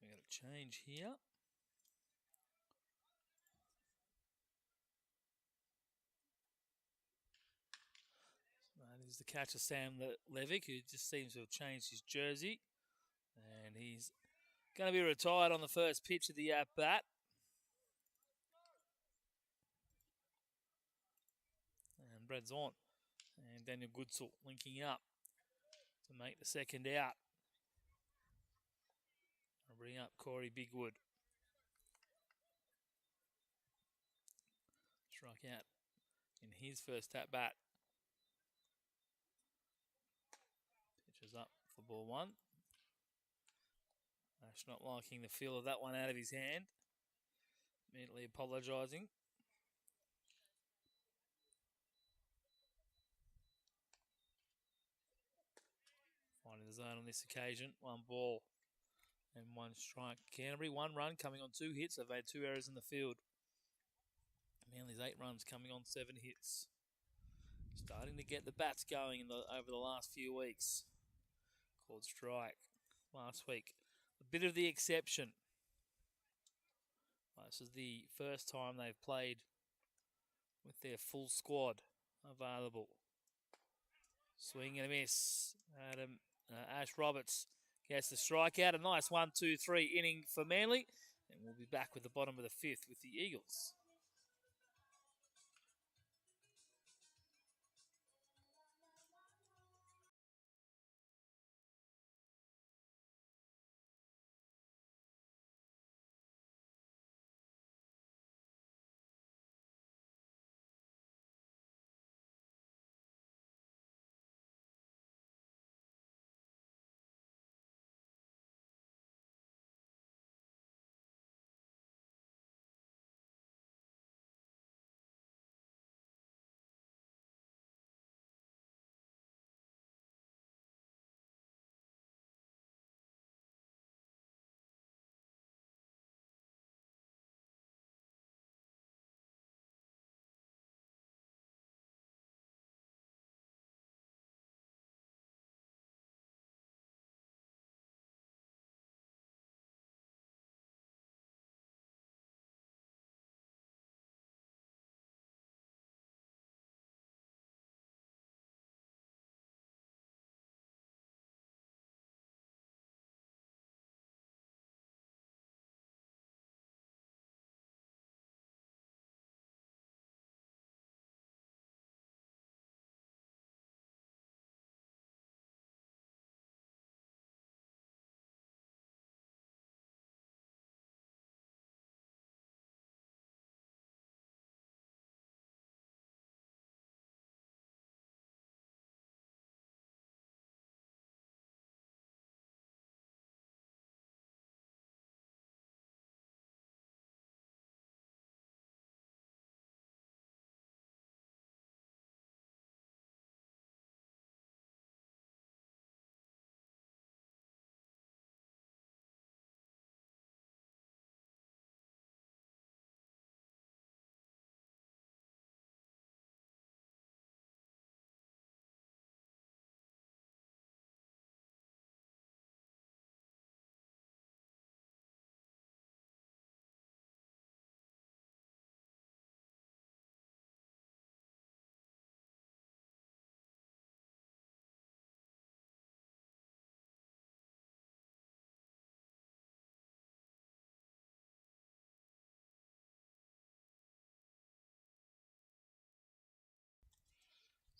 We got a change here. That is the catcher, Sam Levick, who just seems to have changed his jersey. And he's going to be retired on the first pitch of the at-bat. And Brad's on. And Daniel Goodsall linking up to make the second out. I'll bring up Corey Bigwood. Struck out in his first at-bat. Pitches up for ball 1. Ash not liking the feel of that one out of his hand. Immediately apologising. Finding the zone on this occasion. 1 ball and 1 strike. Canterbury, 1 run coming on 2 hits. They've had 2 errors in the field. Manly's 8 runs coming on 7 hits. Starting to get the bats going over the last few weeks. Called strike last week. A bit of the exception. This is the first time they've played with their full squad available. Swing and a miss. Ash Roberts gets the strikeout. A nice 1-2-3 inning for Manly. And we'll be back with the bottom of the 5th with the Eagles.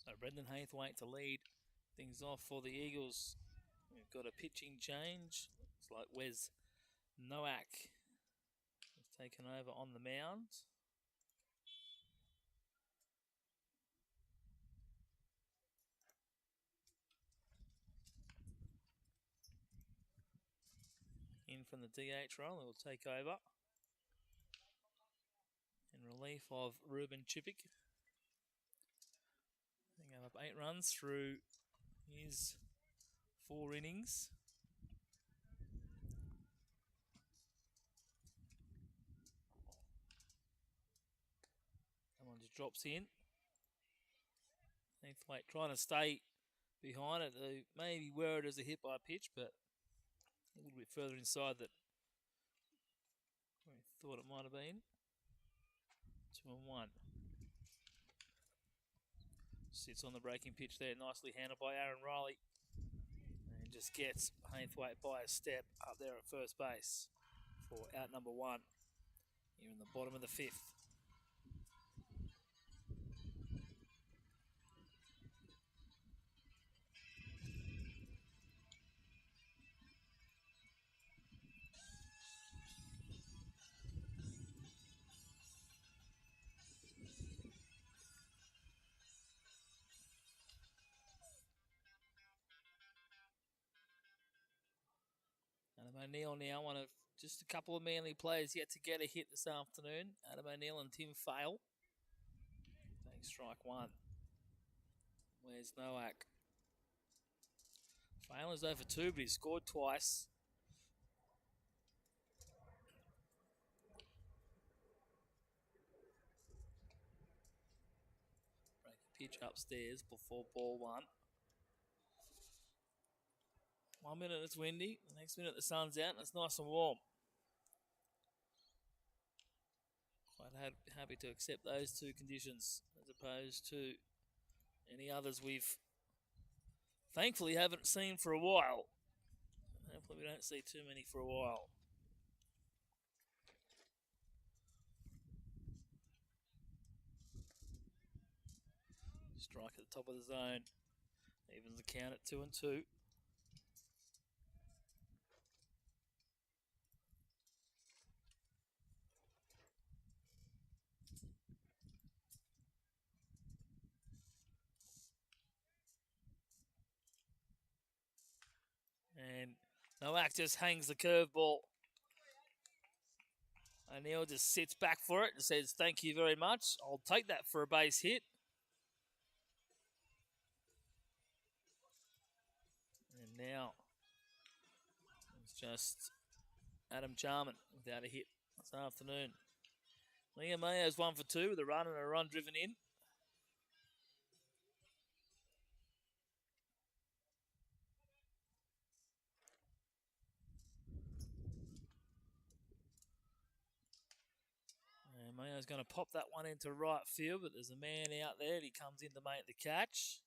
So Brendan Haythwaite to lead things off for the Eagles. We've got a pitching change. Looks like Wes Noack has taken over on the mound. In from the DH role, he will take over. In relief of Ruben Chippick. He gave up 8 runs through his 4 innings. Someone just drops in. Haythwaite trying to stay behind it. They maybe were it as a hit by pitch, but a little bit further inside that we thought it might have been. 2-1. Sits on the breaking pitch there, nicely handled by Aaron Riley. And just gets Haythwaite by a step up there at first base for out number 1 here in the bottom of the 5th. Adam O'Neill now, one of just a couple of Manly players yet to get a hit this afternoon. Adam O'Neill and Tim Fail. Take strike 1. Where's Noack? Fail is over 2, but he scored twice. Break a pitch upstairs before ball 1. 1 minute it's windy, the next minute the sun's out and it's nice and warm. Quite happy to accept those 2 conditions as opposed to any others we've thankfully haven't seen for a while. Hopefully we don't see too many for a while. Strike at the top of the zone. Evens the count at 2-2. And Noack just hangs the curveball. O'Neill just sits back for it and says, "Thank you very much. I'll take that for a base hit." And now it's just Adam Jarman without a hit this afternoon. Liam Mayo's 1 for 2 with a run and a run driven in. And Mayo's going to pop that one into right field, but there's a man out there and he comes in to make the catch.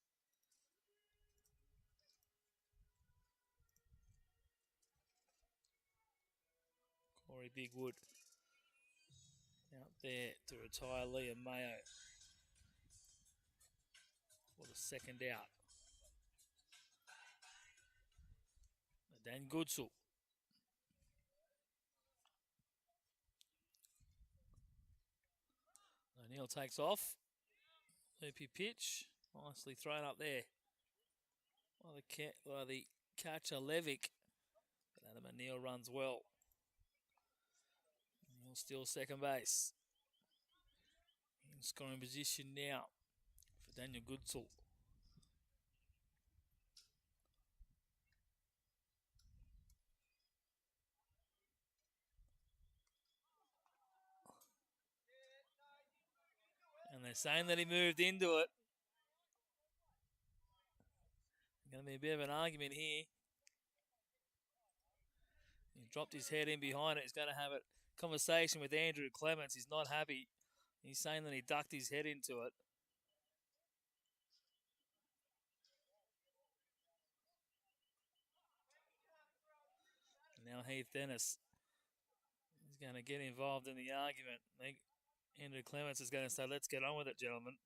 Corey Bigwood out there to retire Liam Mayo for the second out. Dan Goodsell. O'Neill takes off. Loopy pitch. Nicely thrown up there by the catcher Levick. But Adam O'Neill runs well. O'Neill still second base. In scoring position now for Daniel Goodsell. And they're saying that he moved into it. Going to be a bit of an argument here. He dropped his head in behind it. He's going to have a conversation with Andrew Clements. He's not happy. He's saying that he ducked his head into it. And now Heath Dennis is going to get involved in the argument. Andrew Clements is going to say, "Let's get on with it, gentlemen."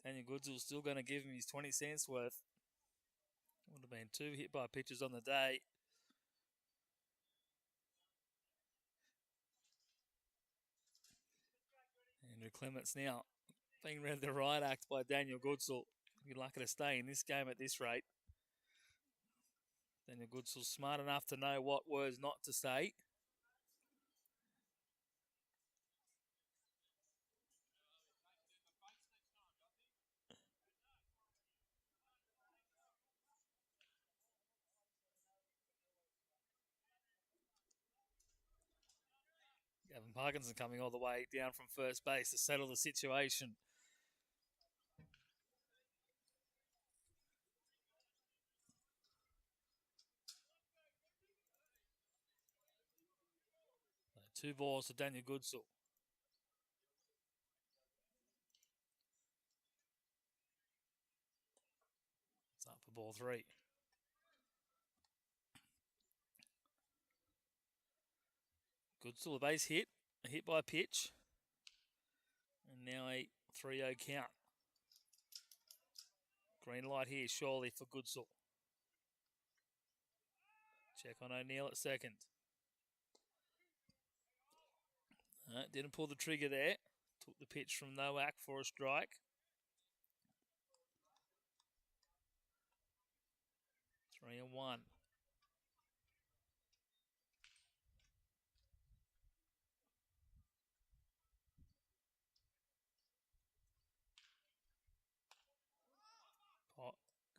Daniel Goodsell's still going to give him his 20 cents worth. Would have been 2 hit by pitches on the day. Andrew Clements now being read the right act by Daniel Goodsell. You're lucky to stay in this game at this rate. Daniel Goodsell's smart enough to know what words not to say. Gavin Parkinson coming all the way down from first base to settle the situation. So 2 balls to Daniel Goodsell. It's up for ball 3. Goodsell, a base hit, a hit by pitch, and now a 3-0 count. Green light here, surely, for Goodsell. Check on O'Neill at second. Didn't pull the trigger there. Took the pitch from Nowak for a strike. 3-1.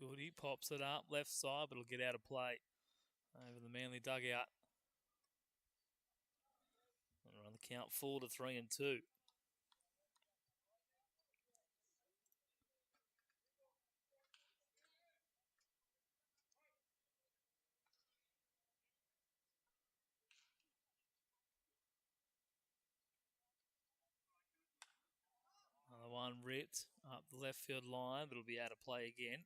Goody pops it up left side, but it'll get out of play over the Manly dugout. And run the count full to 3-2. Another one ripped up the left field line, but it'll be out of play again.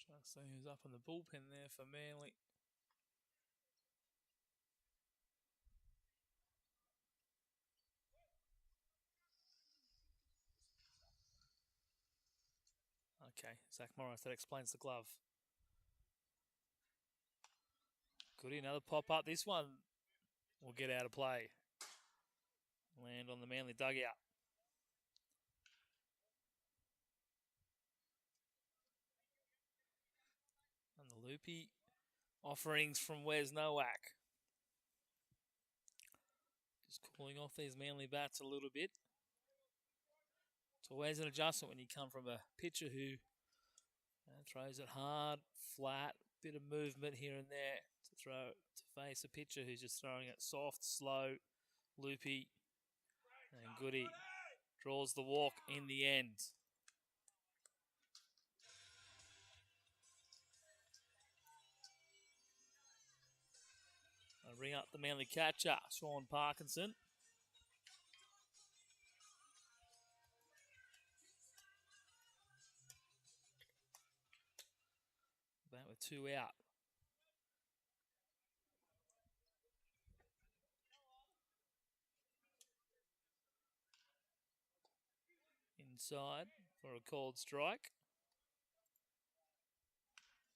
Trying to see who's up in the bullpen there for Manly. Okay, Zach Morris, that explains the glove. Goody, another pop up. This one will get out of play. Land on the Manly dugout. And the loopy offerings from Wes Nowak. Just cooling off these Manly bats a little bit. It's always an adjustment when you come from a pitcher who throws it hard, flat, bit of movement here and there to face a pitcher who's just throwing it soft, slow, loopy, and Goody draws the walk in the end. I'll ring up the Manly catcher, Sean Parkinson. Bat with 2 out. Inside for a called strike.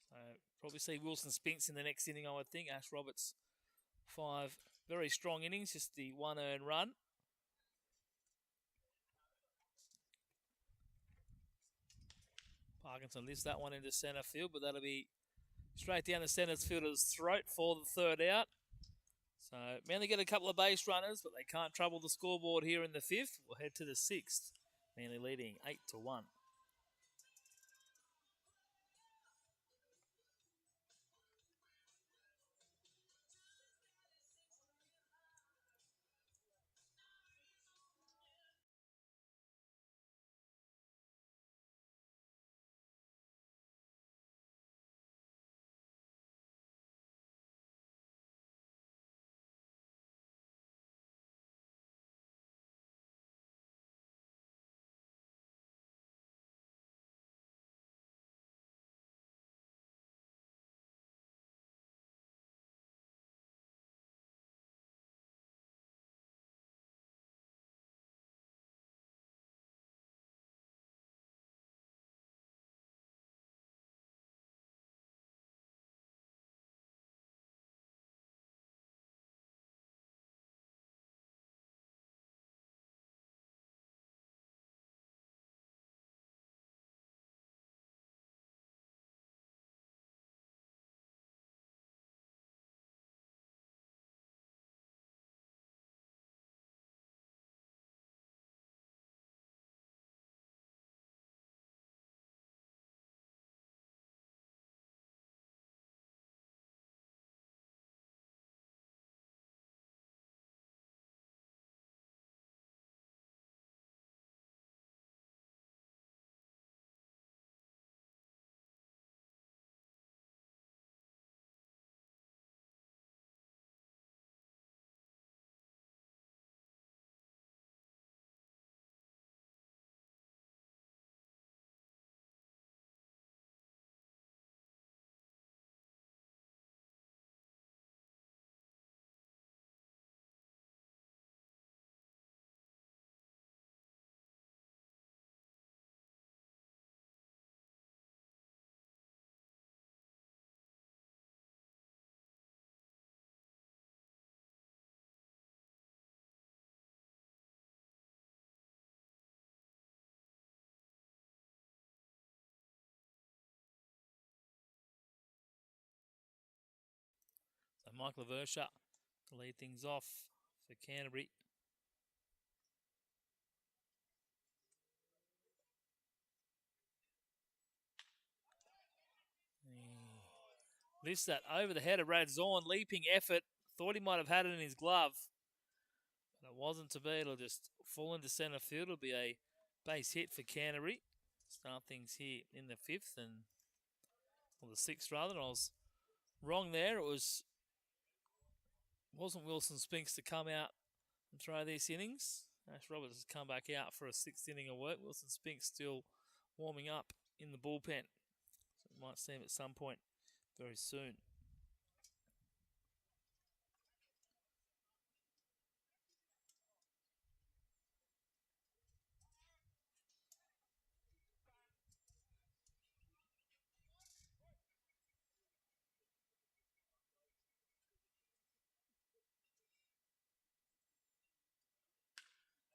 So probably see Wilson Spinks in the next inning, I would think. Ash Roberts, 5 very strong innings, just the 1 earned run. Parkinson lifts that one into centre field, but that'll be straight down the centre fielder's throat for the 3rd out. So Manly get a couple of base runners, but they can't trouble the scoreboard here in the 5th. We'll head to the 6th. Manly leading 8-1. Michael Aversha to lead things off for Canterbury. Lifts that over the head of Brad Zorn. Leaping effort. Thought he might have had it in his glove. But it wasn't to be. It'll just fall into centre field. It'll be a base hit for Canterbury. Start things here in the 5th or the 6th rather. I was wrong there. It wasn't Wilson Spinks to come out and throw this innings. Ash Roberts has come back out for a 6th inning of work. Wilson Spinks still warming up in the bullpen. So we might see him at some point very soon.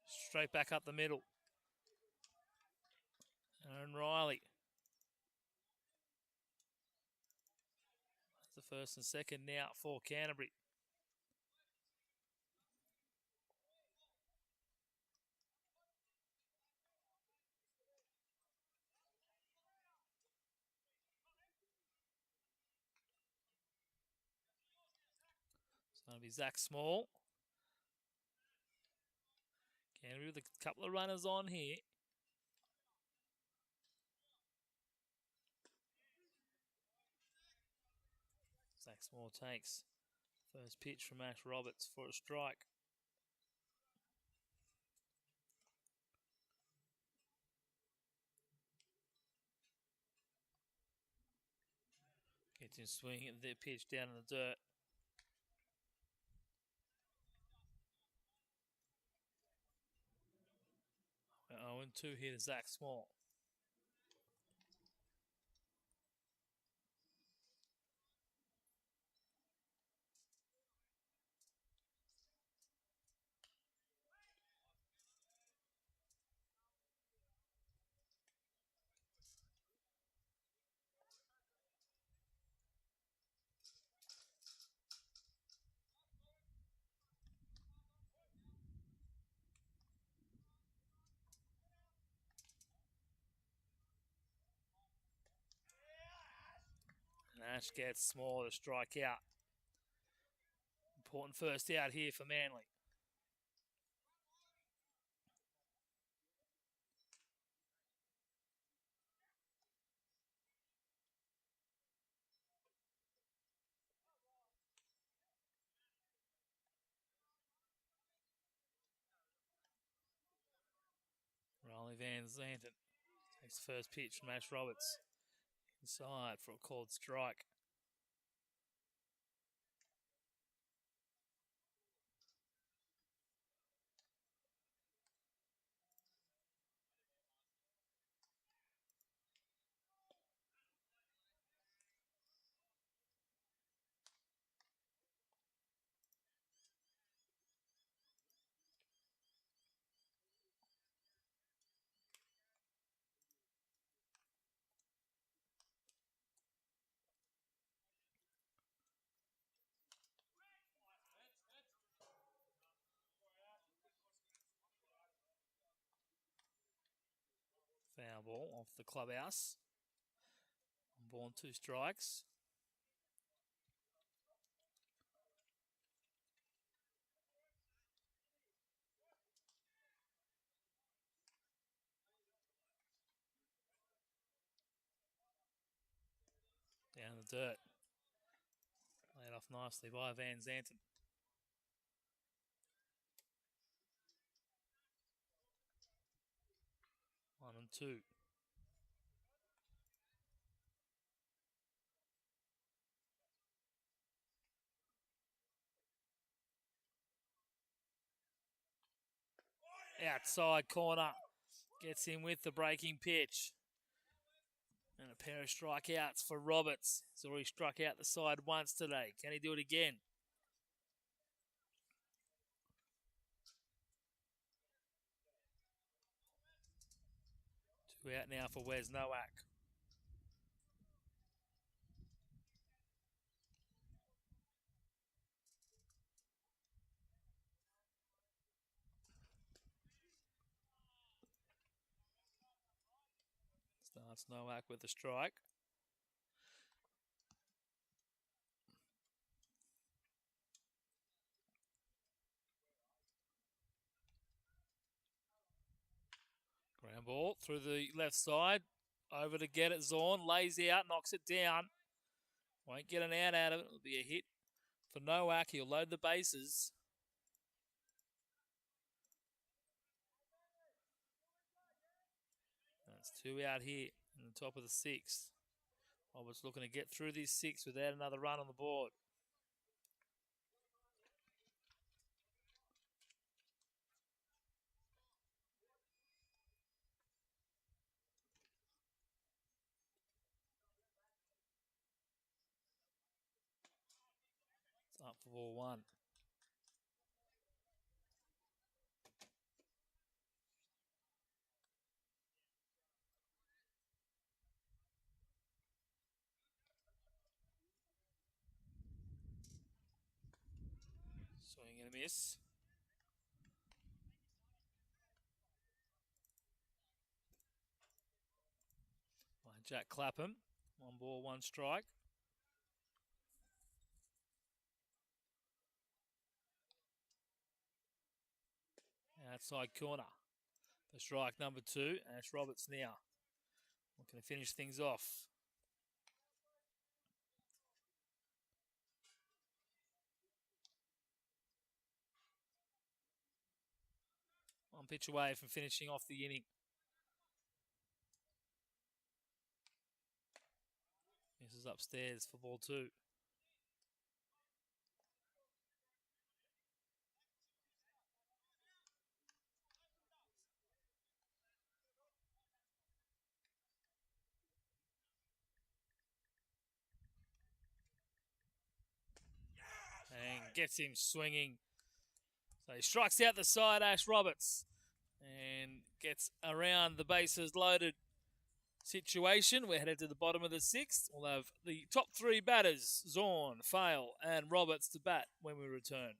Straight back up the middle. Aaron Riley. That's the 1st and 2nd now for Canterbury. It's going to be Zach Small. Canterbury with a couple of runners on here. Zach Small takes first pitch from Ash Roberts for a strike. Gets him swinging the pitch down in the dirt. 0-2 here to Zach Small. Ash gets Small to strike out. Important first out here for Manly. Riley Van Zanten takes the first pitch from Ash Roberts. Inside for a called strike. Foul ball off the clubhouse. Ball and 2 strikes. Down in the dirt. Laid off nicely by Van Zanten. One and 2. Outside corner. Gets in with the breaking pitch. And a pair of strikeouts for Roberts. He's already struck out the side once today. Can he do it again? Two out now for Wes Nowak. That's Nowak with the strike. Ground ball through the left side. Over to get it. Zorn lays out, knocks it down. Won't get an out of it. It'll be a hit for Nowak. He'll load the bases. That's 2 out here in the top of the 6th. Roberts looking to get through this 6 without another run on the board. It's up for ball 1. Swing and a miss. Jack Clapham. 1 ball, 1 strike. Outside corner. The strike number 2. Ash Roberts now. Looking to finish things off. 1 pitch away from finishing off the inning. This is upstairs for ball 2. And gets him swinging. So he strikes out the side, Ash Roberts. And gets around the bases loaded situation. We're headed to the bottom of the 6th. We'll have the top 3 batters, Zorn, Fail, and Roberts to bat when we return.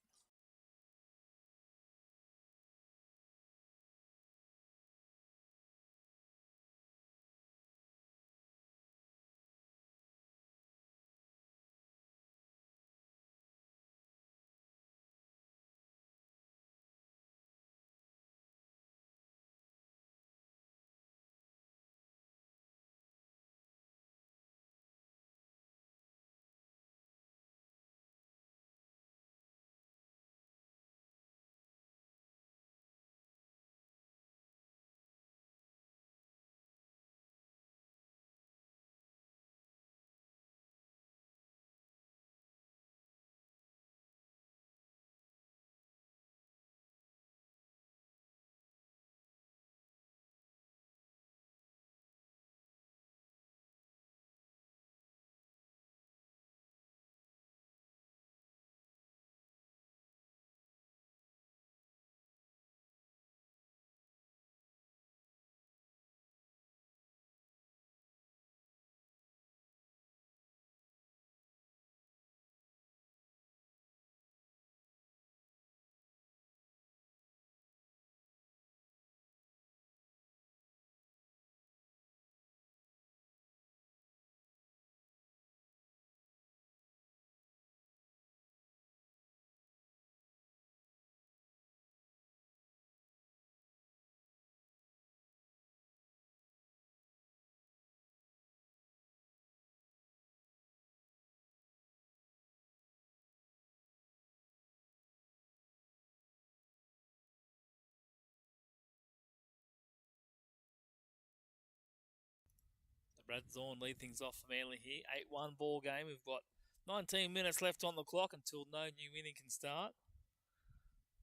Brad Zorn lead things off for Manly here. 8-1 ball game. We've got 19 minutes left on the clock until no new inning can start.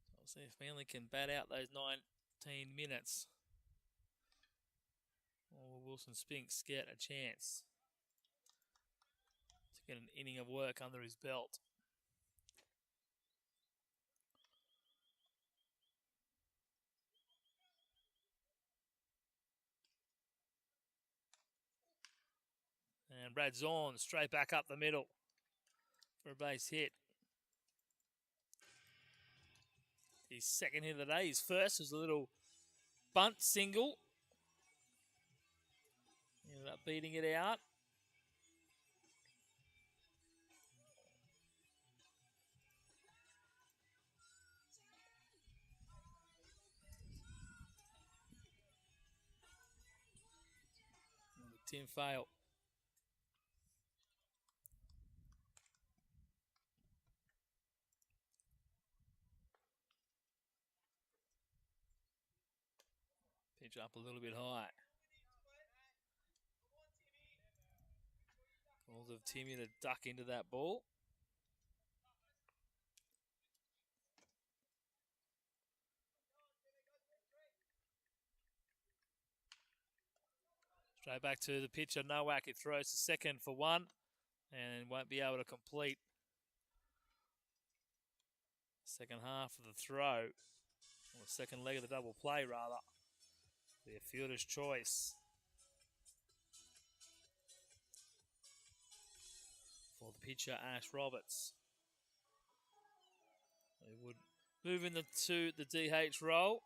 So we'll see if Manly can bat out those 19 minutes. Or will Wilson Spinks get a chance to get an inning of work under his belt? And Brad Zorn straight back up the middle for a base hit. His second hit of the day. His first was a little bunt single. Ended up beating it out. Tim failed. Pitch up a little bit high. Calls of Timmy to duck into that ball. Straight back to the pitcher, Nowak. It throws to second for one and won't be able to complete the second half of the throw, or the second leg of the double play, rather. The fielder's choice for the pitcher, Ash Roberts. They would move into the DH role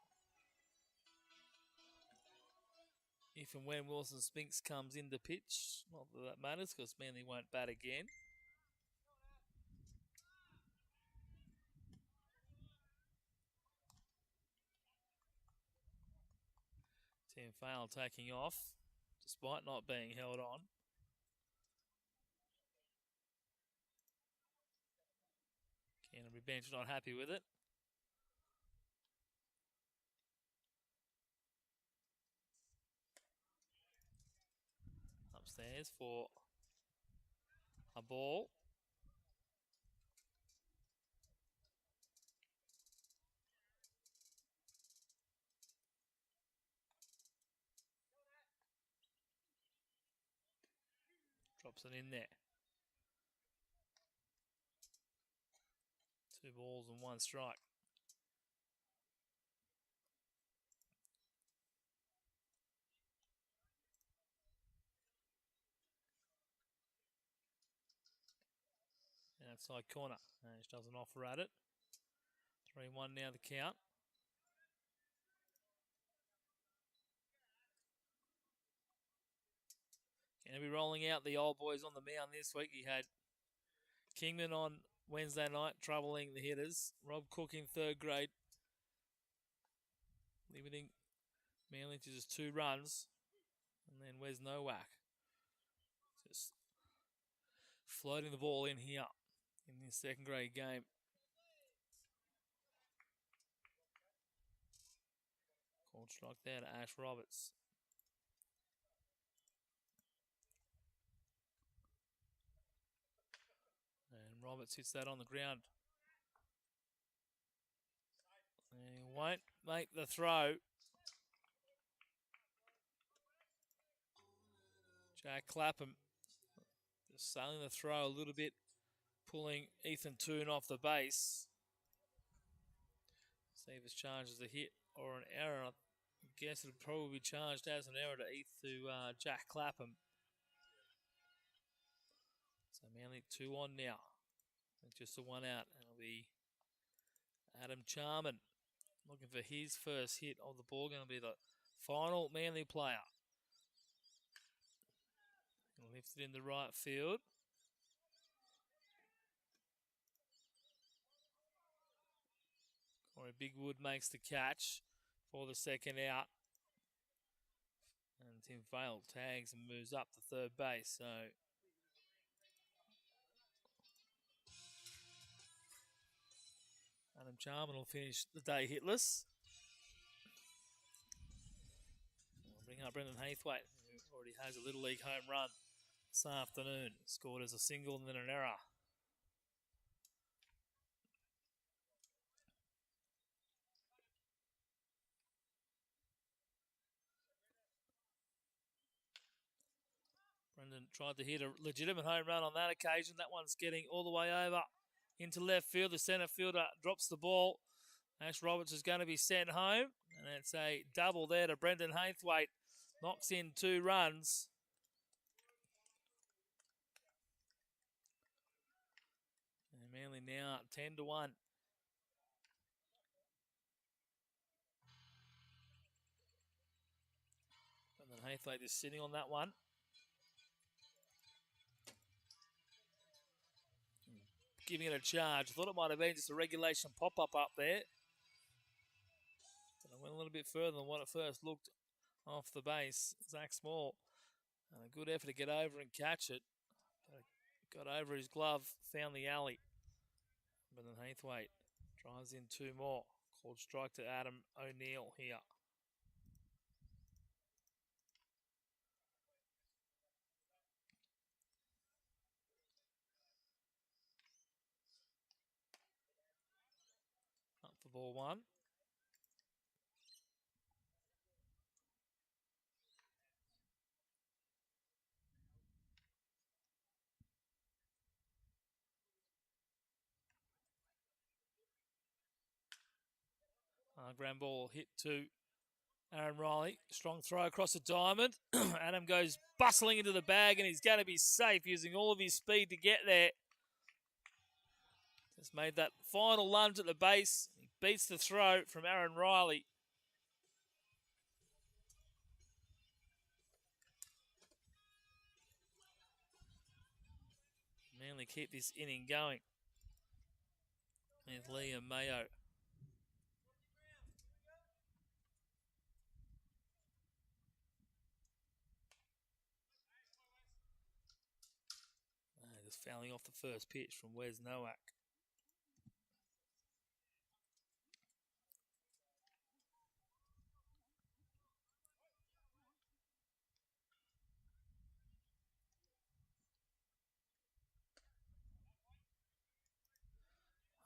if and when Wilson Spinks comes in the pitch. Not that that matters, because Manly won't bat again. Tim Fail taking off, despite not being held on. Canterbury bench not happy with it. Upstairs for a ball. Drops it in there. 2 balls and 1 strike. Outside corner. Ash doesn't offer at it. 3-1 now the count. Going to be rolling out the old boys on the mound this week. He had Kingman on Wednesday night, troubling the hitters. Rob Cook in third grade, limiting Manly to just 2 runs. And then Wes Nowak just floating the ball in here in this second grade game. Called strike there to Ash Roberts. And Roberts hits that on the ground. And he won't make the throw. Jack Clapham just sailing the throw a little bit, pulling Ethan Toon off the base. See if it's charged as a hit or an error. I guess it'll probably be charged as an error to Jack Clapham. So Manly 2 on now. And just a 1 out. And it'll be Adam Charman looking for his first hit of the ball. Going to be the final Manly player. He'll lift it in the right field. Corey Bigwood makes the catch for the second out. And Tim Vale tags and moves up to third base. So Adam Charman will finish the day hitless. We'll bring up Brendan Haythwaite, who already has a Little League home run this afternoon. Scored as a single and then an error. Brendan tried to hit a legitimate home run on that occasion. That one's getting all the way over into left field. The centre fielder drops the ball. Ash Roberts is going to be sent home. And it's a double there to Brendan Haythwaite. Knocks in 2 runs. And Manly now 10-1. Brendan Haythwaite is sitting on that one. giving it a charge. Thought it might have been just a regulation pop-up up there. But it went a little bit further than what it first looked off the base. Zach Small, a good effort to get over and catch it. Got over his glove, found the alley. But then Haithwaite drives in two more. Called strike to Adam O'Neill here. Up for ball one. Ground ball hit to Aaron Riley. Strong throw across the diamond. Adam goes bustling into the bag and he's going to be safe using all of his speed to get there. Just made that final lunge at the base. He beats the throw from Aaron Riley. Manly keep this inning going with Liam Mayo. Just fouling off the first pitch from Wes Nowak.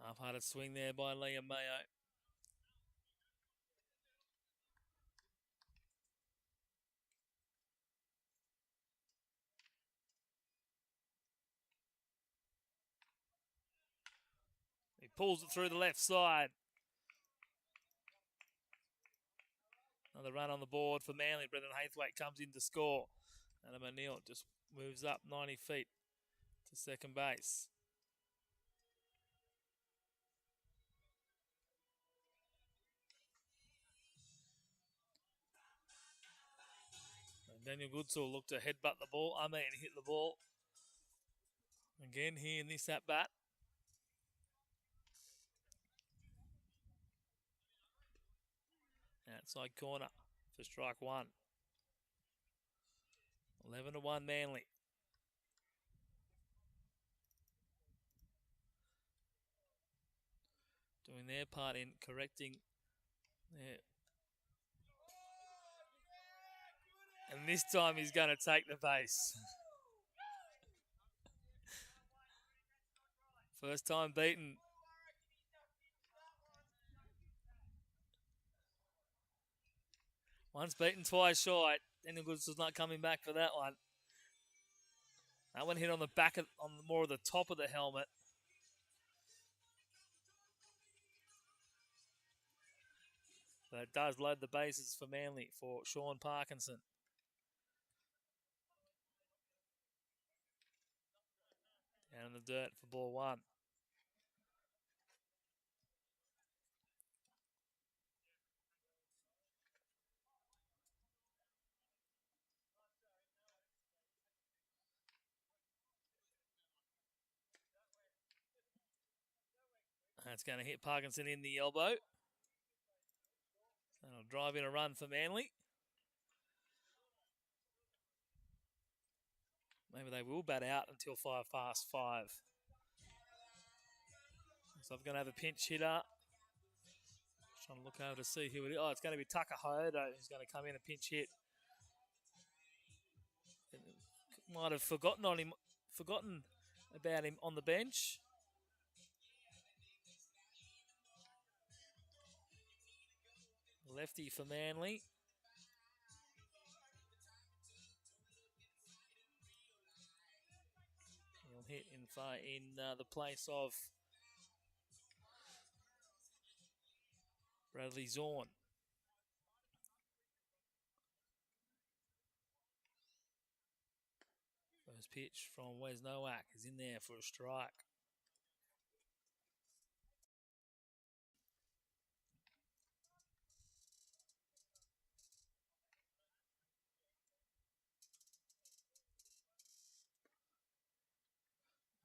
Half-hearted swing there by Liam Mayo. He pulls it through the left side. Another run on the board for Manly. Brendan Haithwaite comes in to score. Adam O'Neill just moves up 90 feet to second base. And Daniel Goodsall looked to headbutt the ball. Hit the ball again here in this at bat. Outside corner for strike one. 11-1 Manly. Doing their part in correcting their... And this time he's going to take the base. First time beaten. Once beaten, twice shy. Daniel Goods was not coming back for that one. That one hit on the back, on more of the top of the helmet. But it does load the bases for Manly for Sean Parkinson. Down in the dirt for ball one. That's going to hit Parkinson in the elbow. That'll drive in a run for Manly. Maybe they will bat out until 5 past 5. So I'm going to have a pinch hitter. Trying to look over to see who it is. Oh, it's going to be Tucker Hoyoto who's going to come in and pinch hit. Might have forgotten about him on the bench. Lefty for Manly. He'll hit in the place of Bradley Zorn. First pitch from Wes Nowak is in there for a strike.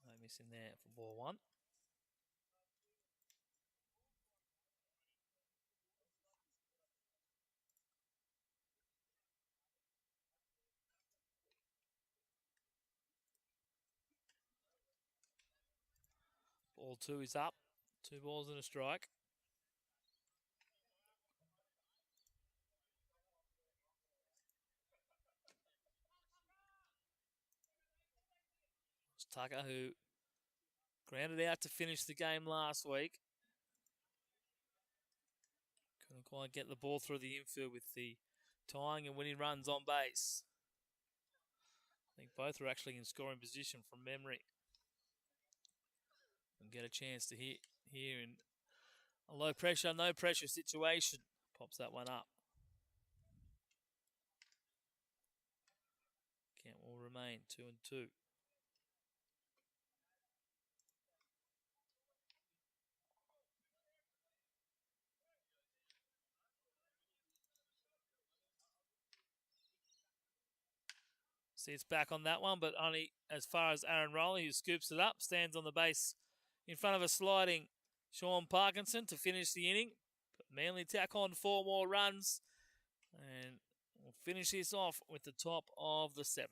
No miss in there for ball one. Ball 2 is up. 2 balls and a strike. It's Tucker, who grounded out to finish the game last week. Couldn't quite get the ball through the infield with the tying and winning runs on base. I think both are actually in scoring position from memory. And get a chance to hit here in a low pressure, no pressure situation. Pops that one up. Count will remain 2-2. See, it's back on that one, but only as far as Aaron Rowley, who scoops it up, stands on the base in front of a sliding Sean Parkinson to finish the inning. But Manly tack on 4 more runs, and we'll finish this off with the top of the 7th.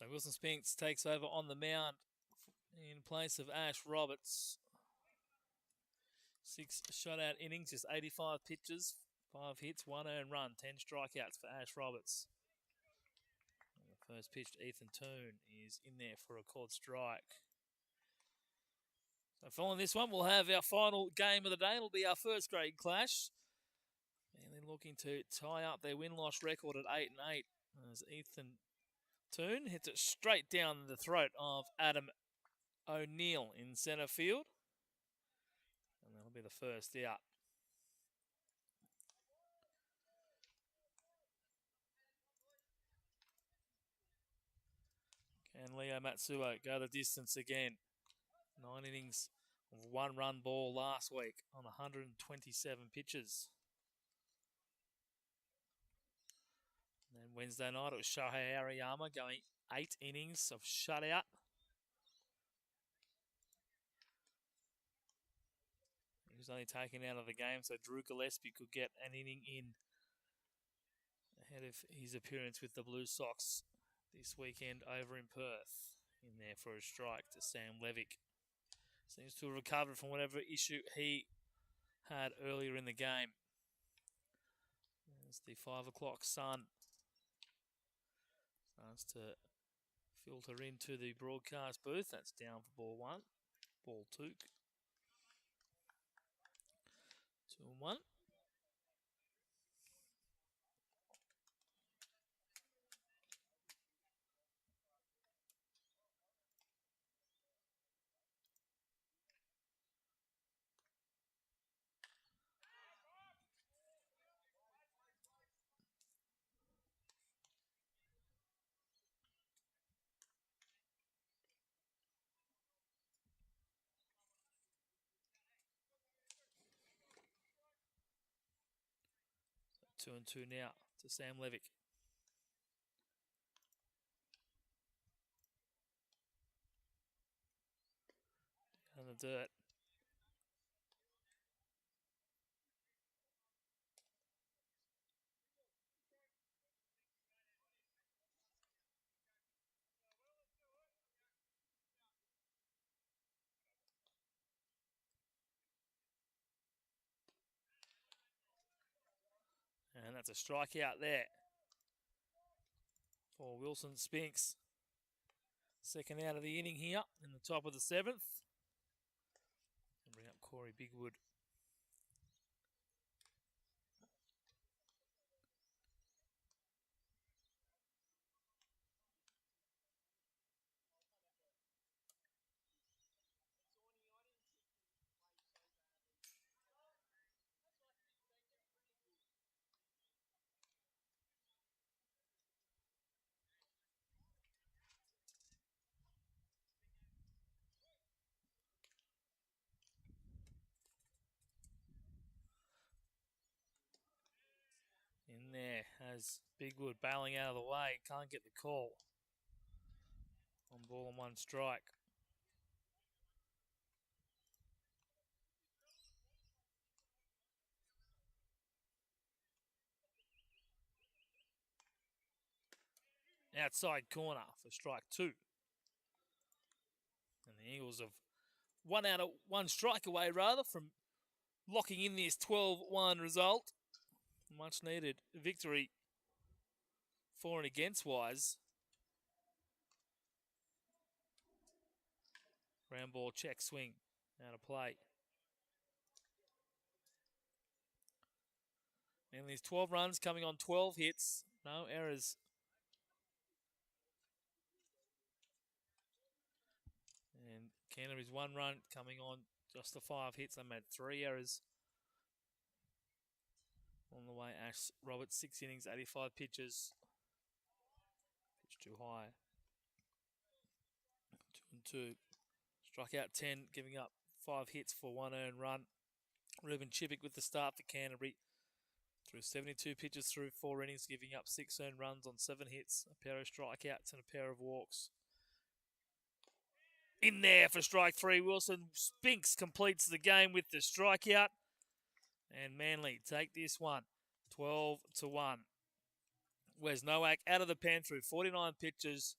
So Wilson Spinks takes over on the mound in place of Ash Roberts. 6 shutout innings, just 85 pitches, 5 hits, 1 earned run, 10 strikeouts for Ash Roberts. And the first pitch to Ethan Toone is in there for a called strike. So following this one, we'll have our final game of the day. It'll be our first grade clash. And they're looking to tie up their win-loss record at 8-8 as Ethan Toone hits it straight down the throat of Adam O'Neill in centre field. And that'll be the first out. And Leo Matsuo go the distance again. 9 innings of 1-run ball last week on 127 pitches. And then Wednesday night it was Shohei Ariyama going 8 innings of shutout. He was only taken out of the game, so Drew Gillespie could get an inning in ahead of his appearance with the Blue Sox this weekend over in Perth. In there for a strike to Sam Levick. Seems to have recovered from whatever issue he had earlier in the game. There's the 5 o'clock sun. Starts to filter into the broadcast booth. That's down for ball 1. Ball 2. 2-1. So 2-2 now to Sam Levick. Down the dirt. And that's a strikeout there for Wilson Spinks. Second out of the inning here in the top of the 7th. And bring up Corey Bigwood. In there as Bigwood bailing out of the way. Can't get the call. On ball and 1 strike. Outside corner for strike 2. And the Eagles have 1 strike away rather from locking in this 12-1 result. Much needed victory for and against wise. Ground ball check swing out of play. And there's 12 runs coming on 12 hits. No errors. And Canterbury's 1 run coming on just the 5 hits. They made 3 errors. On the way, Ash Roberts, 6 innings, 85 pitches. Pitch too high. 2-2. Struck out 10, giving up 5 hits for 1 earned run. Ruben Chippick with the start for Canterbury. Threw 72 pitches through 4 innings, giving up 6 earned runs on 7 hits, a pair of strikeouts and a pair of walks. In there for strike 3. Wilson Spinks completes the game with the strikeout. And Manly take this one 12-1. Wes Nowak out of the pen through 49 pitches.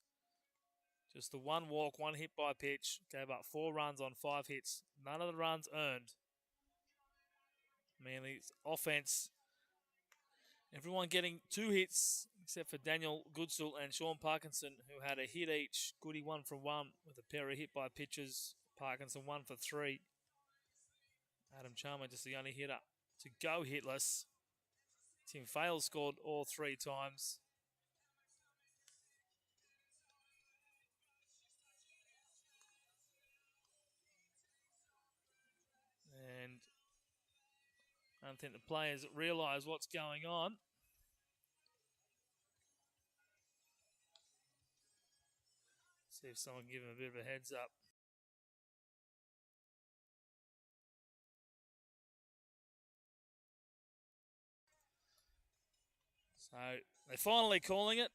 Just the 1 walk, 1 hit by pitch. Gave up 4 runs on 5 hits. None of the runs earned. Manly's offense. Everyone getting 2 hits except for Daniel Goodsell and Sean Parkinson, who had a hit each. Goody 1 from 1 with a pair of hit by pitches. Parkinson 1 for 3. Adam Chalmer just the only hitter to go hitless. Tim Fales scored all 3 times. And I don't think the players realise what's going on. See if someone can give him a bit of a heads up. So they're finally calling it.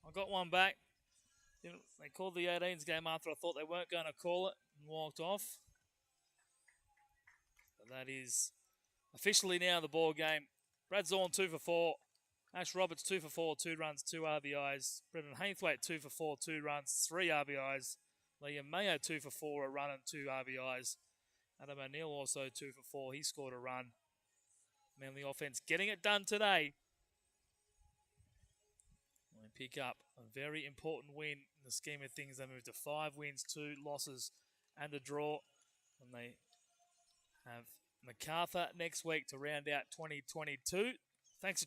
I got one back. They called the 18s game after I thought they weren't going to call it and walked off. But that is officially now the ball game. Brad Zorn 2 for 4. Ash Roberts 2 for 4, 2 runs, 2 RBIs. Brendan Haithwaite 2 for 4, 2 runs, 3 RBIs. Liam Mayo 2 for 4, a run and 2 RBIs. Adam O'Neill also 2 for 4. He scored a run. Manly offense getting it done today. They pick up a very important win in the scheme of things. They move to 5 wins, 2 losses, and a draw. And they have MacArthur next week to round out 2022. Thanks for